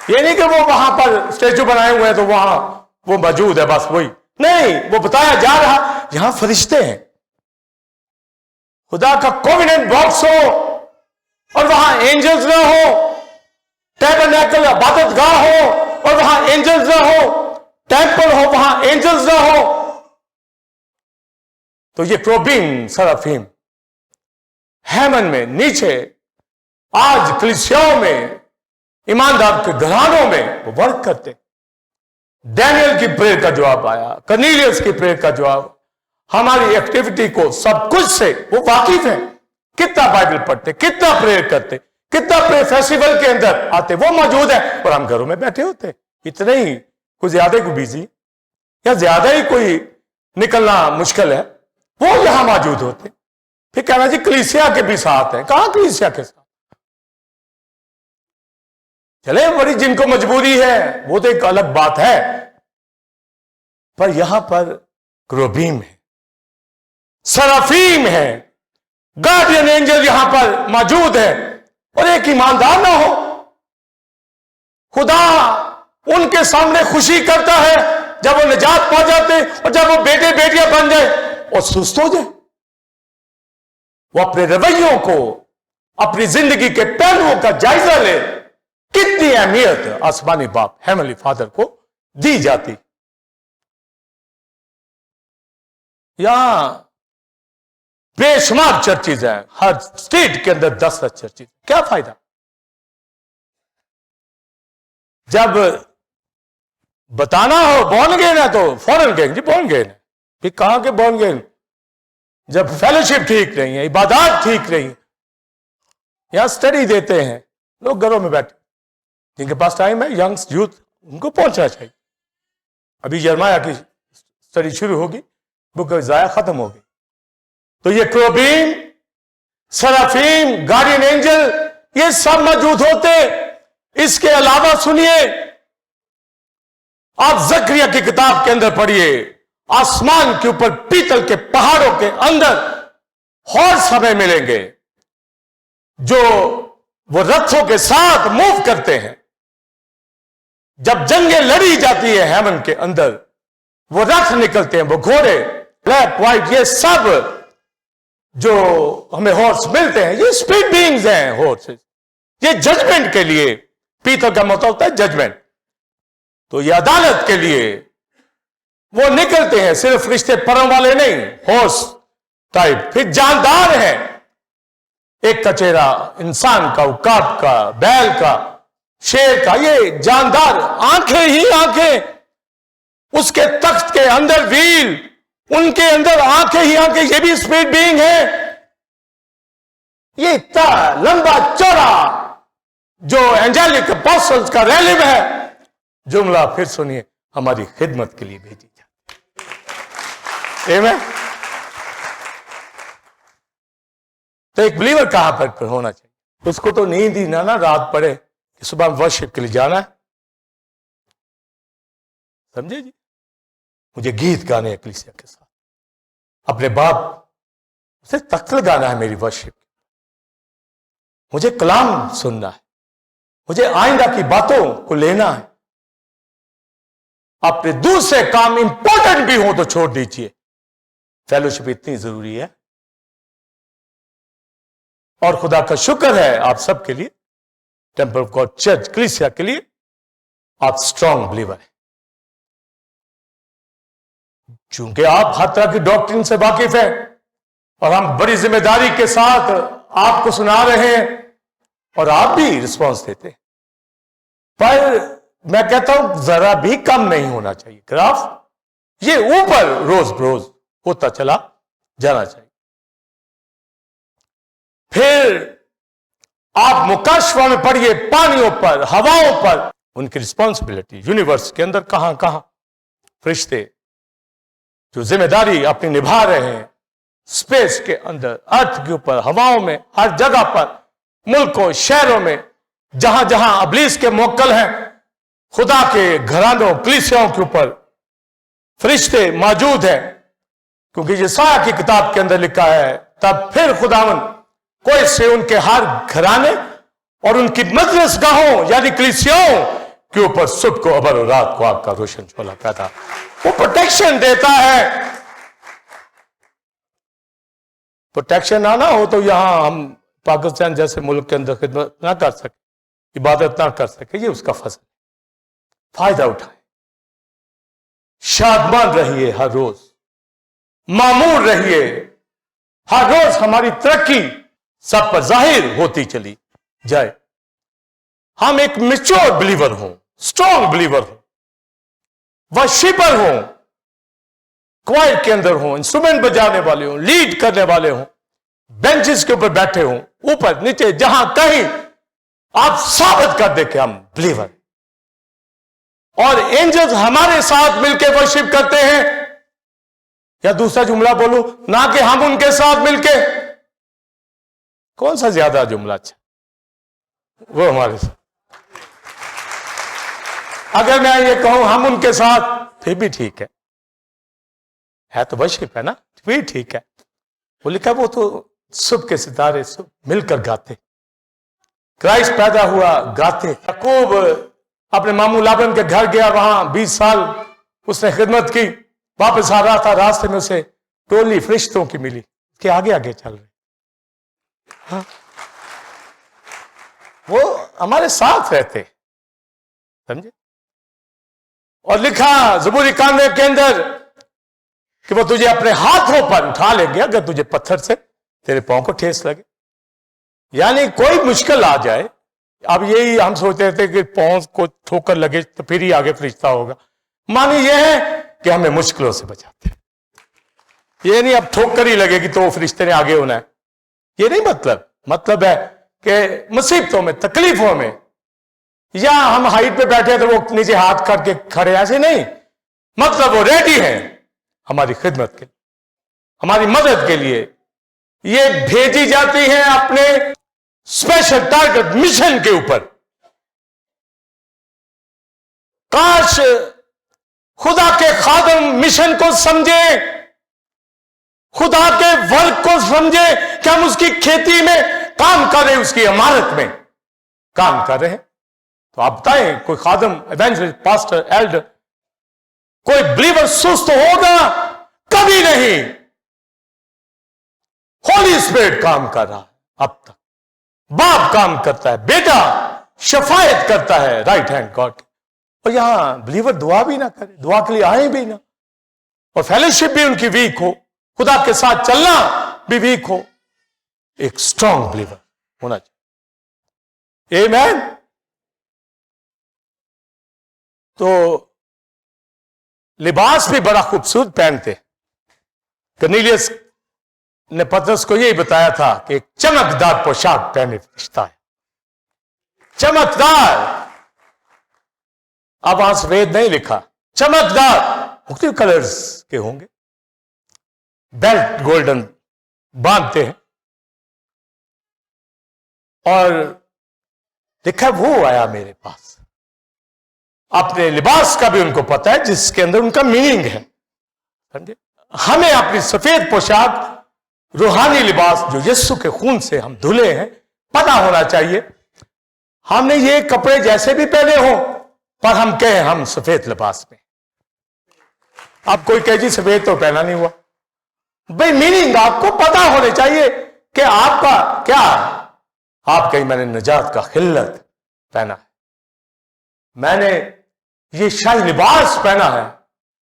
یہ نہیں کہ وہ وہاں پر اسٹیچو بنائے ہوئے ہیں تو وہاں وہ موجود ہے بس وہی نہیں، وہ بتایا جا رہا یہاں فرشتے ہیں، خدا کا کوویننٹ باکس ہو اور وہاں اینجلز نہ ہو، ٹیبرنیکل عبادت گاہ ہو اور وہاں اینجلز نہ ہو، ٹیمپل ہو وہاں اینجلز نہ ہو، تو یہ کروبیم سرافیم ہیمن میں نیچے آج کلیسیاؤں میں، ایماندار کے گھرانوں میں وہ ورک کرتے۔ ڈینیل کی پریئر کا جواب آیا، کرنیلیس کی پریئر کا جواب، ہماری ایکٹیویٹی کو سب کچھ سے وہ واقف ہیں، کتنا بائبل پڑھتے، کتنا پریئر کرتے، کتنا پریئر فیسٹیول کے اندر آتے، وہ موجود ہیں، اور ہم گھروں میں بیٹھے ہوتے، اتنے ہی کوئی زیادہ کوئی بیزی یا زیادہ ہی کوئی نکلنا مشکل ہے، وہ یہاں موجود ہوتے۔ پھر کہنا جی کلیسیا کے بھی ساتھ ہیں، کہاں کلیسیا کے ساتھ؟ چلے بڑی جن کو مجبوری ہے وہ تو ایک الگ بات ہے، پر یہاں پر کروبیم ہے، سرافیم ہے، گارڈین اینجل یہاں پر موجود ہے، اور ایک ایماندار نہ ہو، خدا ان کے سامنے خوشی کرتا ہے جب وہ نجات پا جاتے اور جب وہ بیٹے بیٹیاں بن جائے اور سست ہو جائے. وہ اپنے رویوں کو، اپنی زندگی کے پہلوؤں کا جائزہ لے. کتنی اہمیت آسمانی باپ ہیمنلی فادر کو دی جاتی. یہاں بے شمار چرچز ہیں، ہر اسٹیٹ کے اندر 10 چرچز. کیا فائدہ؟ جب بتانا ہو بورن اگین ہے تو فوراً کہیں جی بورن اگین ہے. پھر کہاں کے بورن اگین؟ جب فیلوشپ ٹھیک نہیں ہے، عبادات ٹھیک نہیں، یہاں سٹڈی دیتے ہیں لوگ گھروں میں بیٹھے، جن کے پاس ٹائم ہے، ینگس یوتھ، ان کو پہنچنا چاہیے. ابھی یرمایہ کی سٹڈی شروع ہوگی، بک ضائع ختم ہوگی. تو یہ کروبین، سرافیم، گارڈین اینجل، یہ سب موجود ہوتے. اس کے علاوہ سنیے، آپ زکریا کی کتاب کے اندر پڑھیے، آسمان کے اوپر پیتل کے پہاڑوں کے اندر ہارس ہمیں ملیں گے جو وہ رتھوں کے ساتھ موو کرتے ہیں. جب جنگیں لڑی جاتی ہے ہیمن کے اندر، وہ رتھ نکلتے ہیں، وہ گھوڑے، بلیک وائٹ، یہ سب جو ہمیں ہارس ملتے ہیں یہ اسپرٹ بینگز ہیں. ہارسز یہ ججمنٹ کے لیے، پیتل کا مطلب ہوتا ہے ججمنٹ، تو یہ عدالت کے لیے وہ نکلتے ہیں. صرف رشتے پرم والے نہیں، ہارس ٹائپ. پھر جاندار ہیں، ایک کا چہرہ انسان کا، عقاب کا، بیل کا، شیر کا، یہ جاندار، آنکھیں ہی آنکھیں، اس کے تخت کے اندر ویل، ان کے اندر آنکھیں ہی آنکھیں، یہ بھی اسپرٹ بینگ ہے. یہ اتنا لمبا چوڑا جو اینجلک اپوسٹلز کا ریلیو ہے. جملہ پھر سنیے، ہماری خدمت کے لیے بھیجی جاتی. آمین. تو ایک بلیور کہاں پر ہونا چاہیے؟ اس کو تو نیند ہی نہ رات پڑے کہ صبح ورشپ کے لیے جانا ہے. سمجھے جی؟ مجھے گیت گانے ہیں کلیسیا کے ساتھ، اپنے باپ سے تختل گانا ہے میری ورشپ. مجھے کلام سننا ہے، مجھے آئندہ کی باتوں کو لینا ہے. اپنے دوسرے کام امپورٹنٹ بھی ہوں تو چھوڑ دیجئے. فیلوشپ اتنی ضروری ہے. اور خدا کا شکر ہے آپ سب کے لیے، ٹیمپل آف گاڈ چرچ کلیسیا کے لیے، آپ اسٹرانگ بلیور ہیں. چونکہ آپ ہر طرح کی ڈاکٹرن سے واقف ہیں اور ہم بڑی ذمہ داری کے ساتھ آپ کو سنا رہے ہیں اور آپ بھی رسپانس دیتے ہیں. پر میں کہتا ہوں ذرا بھی کم نہیں ہونا چاہیے. گراف یہ اوپر روز بروز ہوتا چلا جانا چاہیے. پھر آپ مکاشفہ میں پڑھیے، پانیوں پر، ہواؤں پر ان کی رسپانسبلٹی. یونیورس کے اندر کہاں کہاں فرشتے جو ذمہ داری اپنی نبھا رہے ہیں، اسپیس کے اندر، ارتھ کے اوپر، ہواؤں میں، ہر جگہ پر، ملکوں، شہروں میں، جہاں جہاں ابلیس کے موکل ہیں، خدا کے گھرانوں، کلیسیاؤں کے اوپر فرشتے موجود ہیں. کیونکہ یسایہ کی کتاب کے اندر لکھا ہے، تب پھر خداوند کوئی سے ان کے ہر گھرانے اور ان کی مجلس گاہوں یعنی کلیسیاؤں کے اوپر صبح کو ابر اور رات کو آگ کا روشن شعلہ پیدا، وہ پروٹیکشن دیتا ہے. پروٹیکشن نہ ہو تو یہاں ہم پاکستان جیسے ملک کے اندر خدمت نہ کر سکے، عبادت نہ کر سکے. یہ اس کا فضل ہے. فائدہ اٹھائیں، شادمان رہیے، ہر روز معمور رہیے. ہر روز ہماری ترقی سب پر ظاہر ہوتی چلی جائے. ہم ایک میچور بلیور ہوں، اسٹرانگ بلیور ہوں، ورشپر ہوں، کوائر کے اندر ہوں، انسٹرومنٹ بجانے والے ہوں، لیڈ کرنے والے ہوں، بینچز کے اوپر بیٹھے ہوں، اوپر نیچے جہاں کہیں آپ ثابت کر دیں کہ ہم بلیور. اور اینجلز ہمارے ساتھ مل کے ورشپ کرتے ہیں. یا دوسرا جملہ بولوں، نہ کہ ہم ان کے ساتھ مل کے. کون سا زیادہ جملہ اچھا؟ وہ ہمارے ساتھ. اگر میں یہ کہوں ہم ان کے ساتھ، پھر بھی ٹھیک ہے تو ورشپ ہے نا، پھر ٹھیک ہے. وہ لکھا وہ تو صبح کے ستارے صبح مل کر گاتے، کرائسٹ پیدا ہوا گاتے. یعقوب اپنے ماموں لابن کے گھر گیا, وہاں 20 سال اس نے خدمت کی. واپس آ رہا تھا, راستے میں اسے ٹولی فرشتوں کی ملی کہ آگے آگے چل رہے. ہاں, وہ ہمارے ساتھ رہتے, سمجھے. اور لکھا زبور 91 کے اندر کہ وہ تجھے اپنے ہاتھوں پر اٹھا لیں گے اگر تجھے پتھر سے تیرے پاؤں کو ٹھیس لگے. یعنی کوئی مشکل آ جائے, اب یہی ہم سوچتے تھے کہ پاؤں کو ٹھوکر لگے تو پھر ہی آگے فرشتہ ہوگا. معنی یہ ہے کہ ہمیں مشکلوں سے بچاتے ہیں. یہ نہیں اب ٹھوکر ہی لگے گی تو وہ فرشتے نے آگے ہونا ہے, یہ نہیں مطلب ہے کہ مصیبتوں میں, تکلیفوں میں, یا ہم ہائٹ پہ بیٹھے تو وہ نیچے ہاتھ کر کے کھڑے, ایسے نہیں. مطلب وہ ریڈی ہیں ہماری خدمت کے لیے, ہماری مدد کے لیے. یہ بھیجی جاتی ہیں اپنے اسپیشل ٹارگٹ مشن کے اوپر. کاش خدا کے خادم مشن کو سمجھے, خدا کے ورک کو سمجھے کہ ہم اس کی کھیتی میں کام کر رہے ہیں, اس کی عمارت میں کام کر رہے ہیں. تو آپ بتائیں, کوئی خادم, ایونجلسٹ, پاسٹر, ایلڈر, کوئی بلیور سست ہوگا؟ کبھی نہیں. ہولی اسپرٹ کام کر رہا ہے اب تک. باپ کام کرتا ہے, بیٹا شفاعت کرتا ہے رائٹ ہینڈ گاڈ. اور یہاں بلیور دعا بھی نہ کرے, دعا کے لیے آئیں بھی نہ, اور فیلوشپ بھی ان کی ویک ہو, خدا کے ساتھ چلنا بھی ویک ہو. ایک اسٹرانگ بلیور ہونا چاہیے. آمین. تو لباس بھی بڑا خوبصورت پہنتے. کرنیلیس نے پترس کو یہی بتایا تھا کہ ایک چمکدار پوشاک پہنے فرشتہ ہے, چمکدار. اب وہاں سفید نہیں لکھا, چمکدار, مختلف کلرز کے ہوں گے. بیلٹ گولڈن باندھتے ہیں, اور لکھا وہ آیا میرے پاس. اپنے لباس کا بھی ان کو پتا ہے جس کے اندر ان کا میننگ ہے. ہمیں اپنی سفید پوشاک, روحانی لباس جو یسوع کے خون سے ہم دھلے ہیں, پتہ ہونا چاہیے. ہم نے یہ کپڑے جیسے بھی پہنے ہوں, پر ہم کہیں ہم سفید لباس میں. اب کوئی کہے جی سفید تو پہنا نہیں ہوا, بھئی میننگ آپ کو پتہ ہونے چاہیے کہ آپ کا کیا ہے. آپ کہیں میں نے نجات کا خلت پہنا ہے, میں نے یہ شاہی لباس پہنا ہے,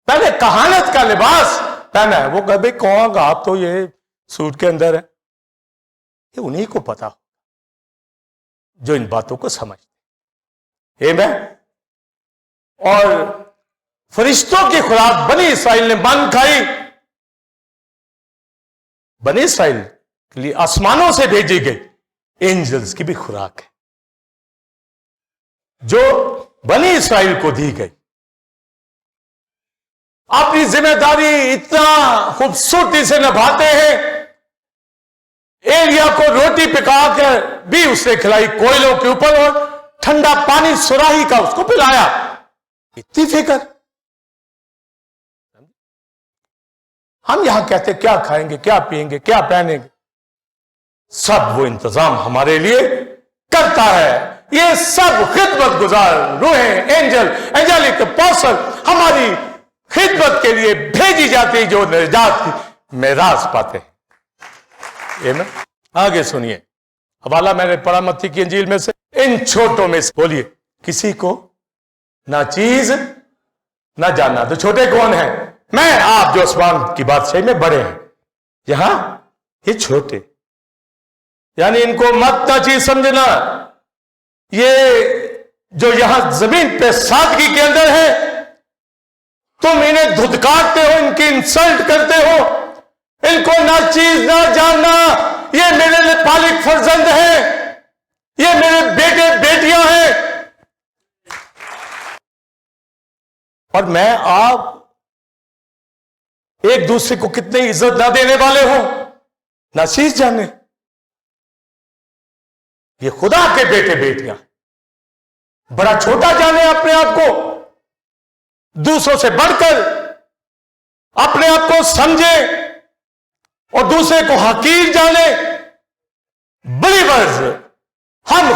پہلے کہانت کا لباس پہنا ہے. وہ کہ بھئی کہاں گا, آپ تو یہ سوٹ کے اندر ہے. یہ انہی کو پتا جو ان باتوں کو سمجھتے. آمین. اور فرشتوں کی خوراک بنی اسرائیل نے مان کھائی. بنی اسرائیل کے لیے آسمانوں سے بھیجی گئی اینجلز کی بھی خوراک ہے جو بنی اسرائیل کو دی گئی. اپنی ذمہ داری اتنا خوبصورتی سے نبھاتے ہیں. ایلیا کو روٹی پکا کر بھی اس نے کھلائی کوئلوں کے اوپر, اور ٹھنڈا پانی سراہی کا اس کو پلایا. اتنی فکر. ہم یہاں کہتے کیا کھائیں گے, کیا پیئیں گے, کیا پہنیں گے, سب وہ انتظام ہمارے لیے کرتا ہے. یہ سب خدمت گزار روحیں, اینجلک اپوسٹل ہماری خدمت کے لیے بھیجی جاتی جو نجات کی میراث پاتے ہیں. آگے سنیے, حوالہ میں نے پڑھا متی کی انجیل میں سے, ان چھوٹوں میں سے بولیے کسی کو نہ چیز نہ جاننا. تو چھوٹے کون ہیں؟ میں, آپ جو آسمان کی بادشاہی میں بڑے ہیں. یہاں یہ چھوٹے, یعنی ان کو مت نہ چیز سمجھنا. یہ جو یہاں زمین پہ سادگی کے اندر ہے, تم انہیں دھتکارتے ہو, ان کی انسلٹ کرتے ہو. ان کو نہ چیز نہ جاننا. یہ میرے لیے پالک فرزند ہیں, یہ میرے بیٹے بیٹیاں ہیں, اور میں آپ ایک دوسرے کو کتنی عزت نہ دینے والے ہوں, نہ چیز جانے. یہ خدا کے بیٹے بیٹیاں بڑا چھوٹا جانے اپنے آپ کو, دوسروں سے بڑھ کر اپنے آپ کو سمجھے اور دوسرے کو حقیر جانے. بلیورز ہم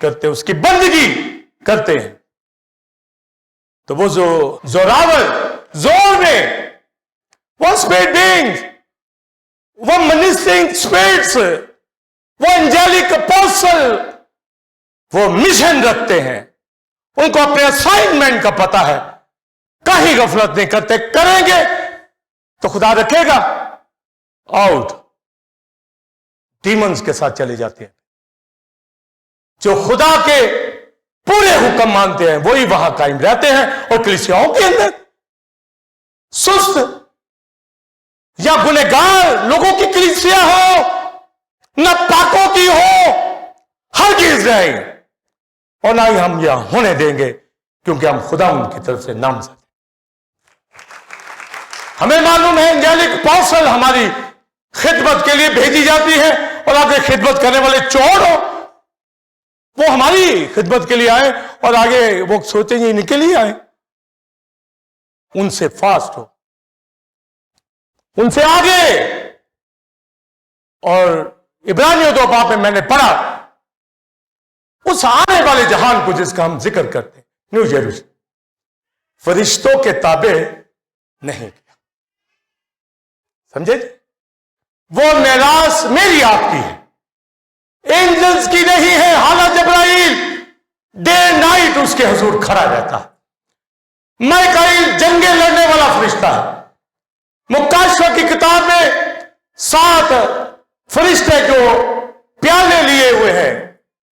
کرتے ہیں, اس کی بندگی کرتے ہیں. تو وہ جو زوراور زور میں وہ اسپرٹ بینگز, وہ منسٹرنگ اسپرٹس, وہ اینجلک اپوسٹل, وہ مشن رکھتے ہیں, ان کو اپنے اسائنمنٹ کا پتا ہے, کہیں غفلت نہیں کرتے. کریں گے تو خدا رکھے گا, آؤٹ ڈیمنز کے ساتھ چلے جاتے ہیں. جو خدا کے پورے حکم مانتے ہیں وہی وہاں قائم رہتے ہیں. اور کلیسیاؤں کے اندر سست یا گنہگار لوگوں کی کلیسیا ہو, نہ پاکوں کی ہو, ہرگز نہیں, اور نہ ہی ہم یہاں ہونے دیں گے, کیونکہ ہم خدا ان کی طرف سے نامزد ہیں. ہمیں معلوم ہے اینجلک اپوسٹل ہماری خدمت کے لیے بھیجی جاتی ہے, اور آگے خدمت کرنے والے چور ہو, وہ ہماری خدمت کے لیے آئے, اور آگے وہ سوچیں گے ان کے لیے آئے. ان سے فاسٹ ہو, ان سے آگے. اور عبرانیوں 2 میں میں نے پڑھا اس آنے والے جہان کو جس کا ہم ذکر کرتے ہیں, نیو یروشلم, فرشتوں کے تابع نہیں کیا. سمجھے جی؟ وہ میراث میری آپ کی ہے, اینجلز کی نہیں ہے. حالانکہ جبرائیل ڈے نائٹ اس کے حضور کھڑا رہتا ہے. میکائیل جنگیں لڑنے والا فرشتہ ہے. مکاشفہ کی کتاب میں 7 فرشتے جو پیالے لیے ہوئے ہیں,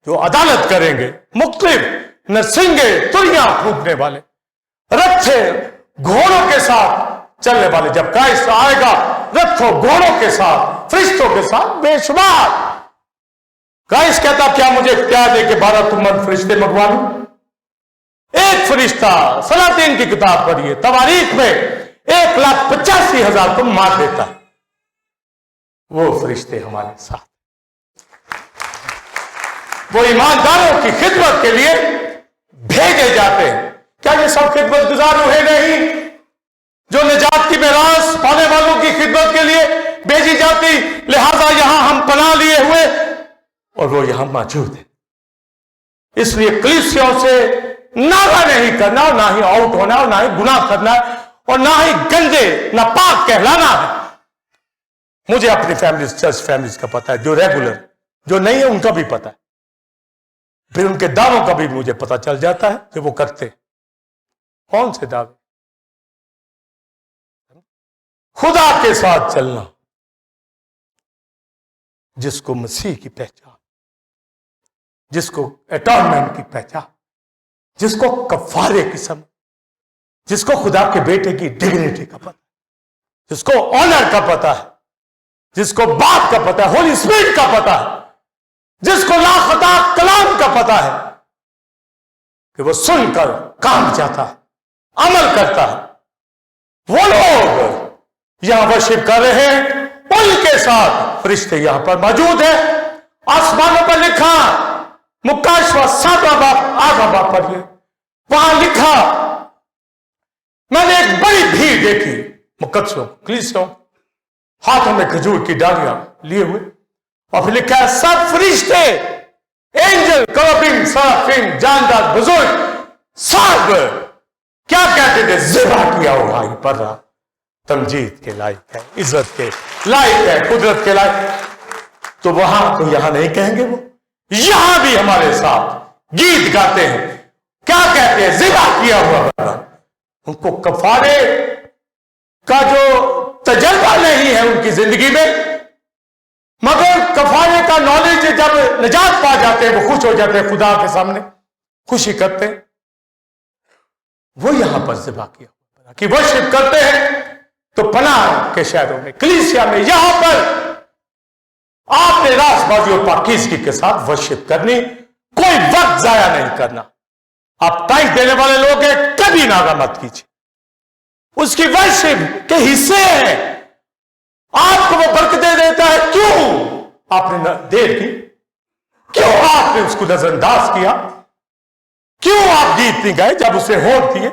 جو عدالت کریں گے, مختلف نرسنگے تریاں پھونکنے والے, رتھے گھوڑوں کے ساتھ چلنے والے. جب کرائسٹ آئے گا رتھوں گھوڑوں کے ساتھ, فرشتوں کے ساتھ بے شمار. کرائسٹ کہتا کیا مجھے اختیار دے کہ 12 تمن فرشتے منگوا لوں؟ ایک فرشتہ سلاطین کی کتاب پڑھیے, تواریخ میں 1,85,000 کو مار دیتا. وہ فرشتے ہمارے ساتھ, وہ ایمانداروں کی خدمت کے لیے بھیجے جاتے ہیں. کیا یہ سب خدمت گزار ہوئے نہیں جو نجات کی میراث پانے والوں کی خدمت کے لیے بھیجی جاتی؟ لہذا یہاں ہم پناہ لیے ہوئے اور وہ یہاں موجود ہے. اس لیے کلیسیوں سے ناغہ نہیں کرنا, اور نہ ہی آؤٹ ہونا, اور نہ ہی گناہ کرنا, اور نہ ہی گندے ناپاک کہلانا ہے. مجھے اپنی فیملیز, چرچ فیملیز کا پتا ہے, جو ریگولر, جو نہیں ہے ان کا بھی پتا ہے. پھر ان کے دعووں کا بھی مجھے پتا چل جاتا ہے کہ وہ کرتے ہیں. کون سے دعوے؟ خدا کے ساتھ چلنا, جس کو مسیح کی پہچان, جس کو اٹارمنٹ کی پہچان, جس کو کفارے کی سمجھ, جس کو خدا کے بیٹے کی ڈگنیٹی کا پتہ, جس کو آنر کا پتہ ہے, جس کو باپ کا پتہ ہے, ہولی اسپرٹ کا پتہ ہے, جس کو لا خطا کلام کا پتہ ہے کہ وہ سن کر کام جاتا ہے, عمل کرتا ہے. وہ لوگ یہاں ورشپ کر رہے ہیں, ان کے ساتھ فرشتے یہاں پر موجود ہیں. آسمانوں پر لکھا, مکاشفہ 7 باب 8 باب پڑھیے, وہاں لکھا, میں نے ایک بڑی بھیڑ دیکھی مقدسوں, کلیسیوں, ہاتھوں میں کھجور کی ڈالیاں لیے ہوئے, اور پھر لکھا ہے سب فرشتے, اینجل, کربیم, سرافیم, جاندار, بزرگ, سب کیا کہتے تھے؟ ذبح کیا ہوا ہی پر رہا, تمجید کے لائق ہے, عزت کے لائق ہے, قدرت کے لائق. تو وہاں تو یہاں نہیں کہیں گے, وہ یہاں بھی ہمارے ساتھ گیت گاتے ہیں. کیا کہتے ہیں؟ ذبح کیا ہوا پر رہا. ان کو کفارے کا جو تجربہ نہیں ہے ان کی زندگی میں, مگر کفارے کا نالج جب نجات پا جاتے ہیں وہ خوش ہو جاتے ہیں, خدا کے سامنے خوشی کرتے ہیں. وہ یہاں پر ذبح کیا کہ ورشپ کرتے ہیں. تو پناہ کے شہروں میں, کلیسیا میں, یہاں پر آپ نے راست بازی اور پاکیزگی کے ساتھ ورشپ کرنی, کوئی وقت ضائع نہیں کرنا. آپ ٹائم دینے والے لوگ ہیں, کبھی ناغہ مت کیجیے, اس کی ورشپ کے حصے ہیں. آپ کو وہ برکتیں دیتا ہے, کیوں آپ نے دیر کی, کیوں آپ نے اس کو نظر انداز کیا, کیوں آپ گیت نہیں گائے جب اسے ہوٹ دیے؟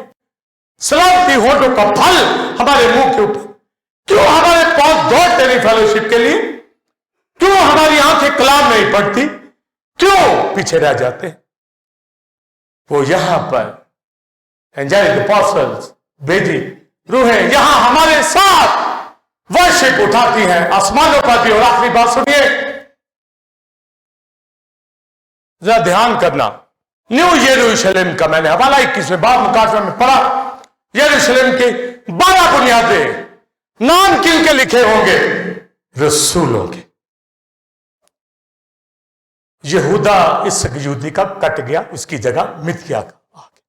سلامتی ہوٹوں کا پھل ہمارے منہ کے اوپر, کیوں ہمارے پاؤں دوڑتے نہیں فیلوشپ کے لیے, کیوں ہماری آنکھیں کلام نہیں پڑھتی, کیوں پیچھے رہ جاتے ہیں؟ وہ یہاں پر اینجلک اپوسٹلز بھیجی روحیں یہاں ہمارے ساتھ ورشپ اٹھاتی ہیں آسمانوں پر بھی. اور آخری بات سنیے, ذرا دھیان کرنا, نیو یروشلم کا میں نے حوالہ 21 باب مکاشفہ میں پڑھا. یروشلم کی 12 بنیادیں, نام کن کے لکھے ہوں گے؟ رسولوں کے. یہودا اس یہودی کا کٹ گیا, اس کی جگہ متیا کا آ گیا.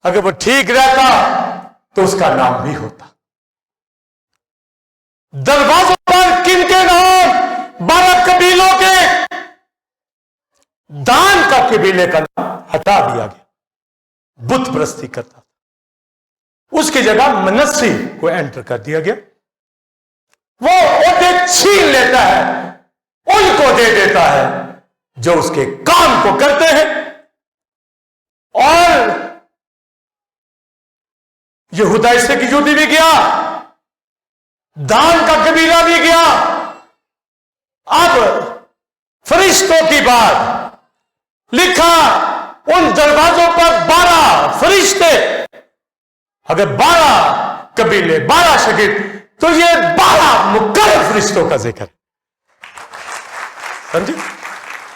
اگر وہ ٹھیک رہتا تو اس کا نام بھی ہوتا. دروازوں پر کن کے نام؟ 12 قبیلوں کے. دان کا قبیلے کا نام ہٹا دیا گیا, بت پرستی کرتا تھا. اس کی جگہ منسی کو انٹر کر دیا گیا. وہ عہدے چھین لیتا ہے, ان کو دے دیتا ہے جو اس کے کام کو کرتے ہیں. اور یہودا سے کی یہودی بھی گیا, دان کا قبیلہ بھی گیا. اب فرشتوں کی بات لکھا, ان دروازوں پر 12 فرشتے. اگر 12 قبیلے 12 شاگرد تو یہ 12 مقرر فرشتوں کا ذکر. سمجھے؟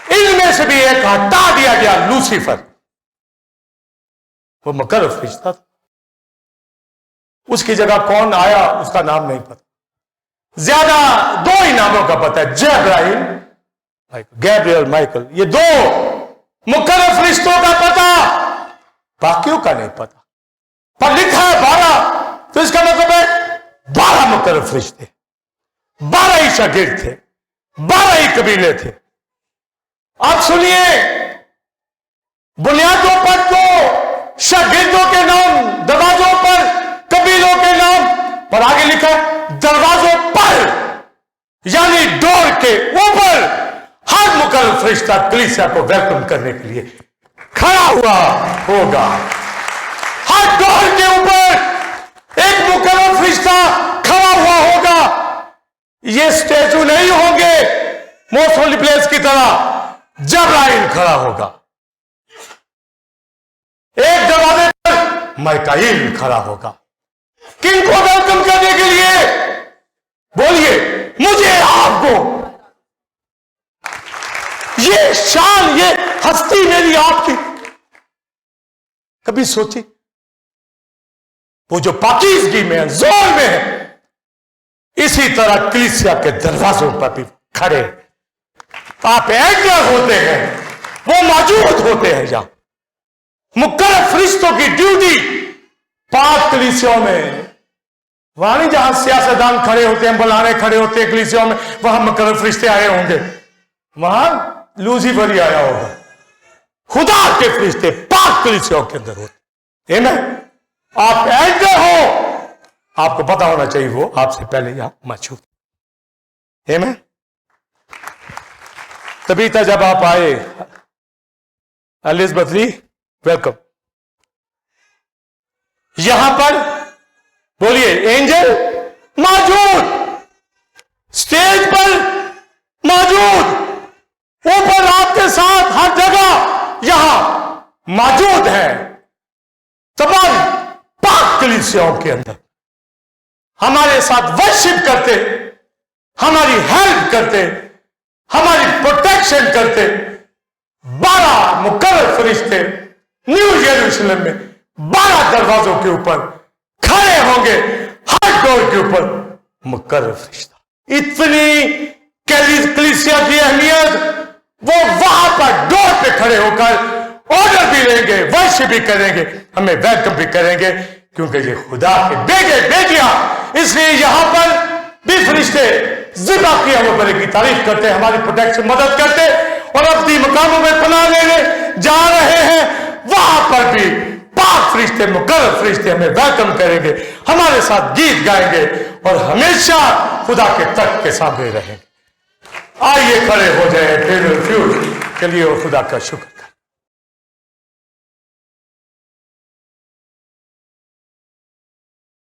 ان میں سے بھی ایک ہٹا دیا گیا, لوسیفر. وہ مقرر فرشتہ تھا. اس کی جگہ کون آیا اس کا نام نہیں پتا. زیادہ 2 ہی ناموں کا پتا ہے, جبرائیل, گیبریل, مائیکل. یہ 2 مقرر فرشتوں کا پتا, باقیوں کا نہیں پتا. پر لکھا ہے 12 تو اس کا مطلب ہے 12 مقرر فرشتے, 12 ہی شاگرد تھے, 12 ہی قبیلے تھے. آپ سنیے, بنیادوں پر تو شاگردوں کے نام, دروازوں پر قبیلوں کے نام, پر آگے لکھا ہے دروازوں پر, یعنی ڈور کے اوپر ہر مقرر فرشتہ کلیسیا کو ویلکم کرنے کے لیے کھڑا ہوا ہوگا. ہر ڈور کے اوپر ایک مقرر فرشتہ کھڑا ہوا ہوگا. یہ اسٹیچو نہیں ہوں گے موسٹ ہولی پلیس کی طرح, جبرائیل کھڑا ہوگا. ایک دروازے پر میکائیل کھڑا ہوگا. کن کو ویلکم کرنے کے لیے؟ بولیے مجھے, آپ کو. یہ شان, یہ ہستی میری آپ کی. کبھی سوچی وہ جو پاکیزگی میں ہے, زور میں ہے, اسی طرح کلیسیا کے دروازوں پر بھی کھڑے. آپ اینٹر ہوتے ہیں, وہ موجود ہوتے ہیں. یہاں مقرر فرشتوں کی ڈیوٹی پاک کلیسیوں میں, وہاں نہیں جہاں سیاستدان کھڑے ہوتے ہیں, بلانے کھڑے ہوتے ہیں کلیسیوں میں, وہاں مقرر فرشتے آئے ہوں گے. وہاں لوسیفر ہی آیا ہوگا. خدا کے فرشتے پاک کلیسیوں کے اندر ہوتے ہیں. آپ اینٹر ہو, آپ کو پتا ہونا چاہیے وہ آپ سے پہلے یہاں موجود. تبھی تھا جب آپ آئے, الزبتھ لی, ویلکم. یہاں پر بولیے اینجل موجود, اسٹیج پر موجود, اوپر آپ کے ساتھ ہر جگہ یہاں موجود ہے. تمام پاک کلیسیوں کے اندر ہمارے ساتھ ورشپ کرتے, ہماری ہیلپ کرتے, ہماری پروٹیکشن کرتے. 12 مقرر فرشتے نیو یروشلم میں 12 دروازوں کے اوپر کھڑے ہوں گے, ہر ڈور کے اوپر مقرر فرشتہ. اتنی کلیسیا کی اہمیت, وہ وہاں پر ڈور پہ کھڑے ہو کر آرڈر بھی لیں گے, ورشپ بھی کریں گے, ہمیں ویلکم بھی کریں گے, کیونکہ یہ خدا کے بیٹے بیٹیاں. اس لیے یہاں پر بھی فرشتے ذبح کی ہم کی تعریف کرتے, ہماری پروٹیکشن مدد کرتے, اور اپنی مقاموں میں پناہ لینے جا رہے ہیں. وہاں پر بھی پاک فرشتے, مقرر فرشتے ہمیں ویلکم کریں گے, ہمارے ساتھ گیت گائیں گے, اور ہمیشہ خدا کے تخت کے سامنے رہیں گے. آئیے کھڑے ہو جائیں پھر ریفیوج کے لیے, اور خدا کا شکر کریں.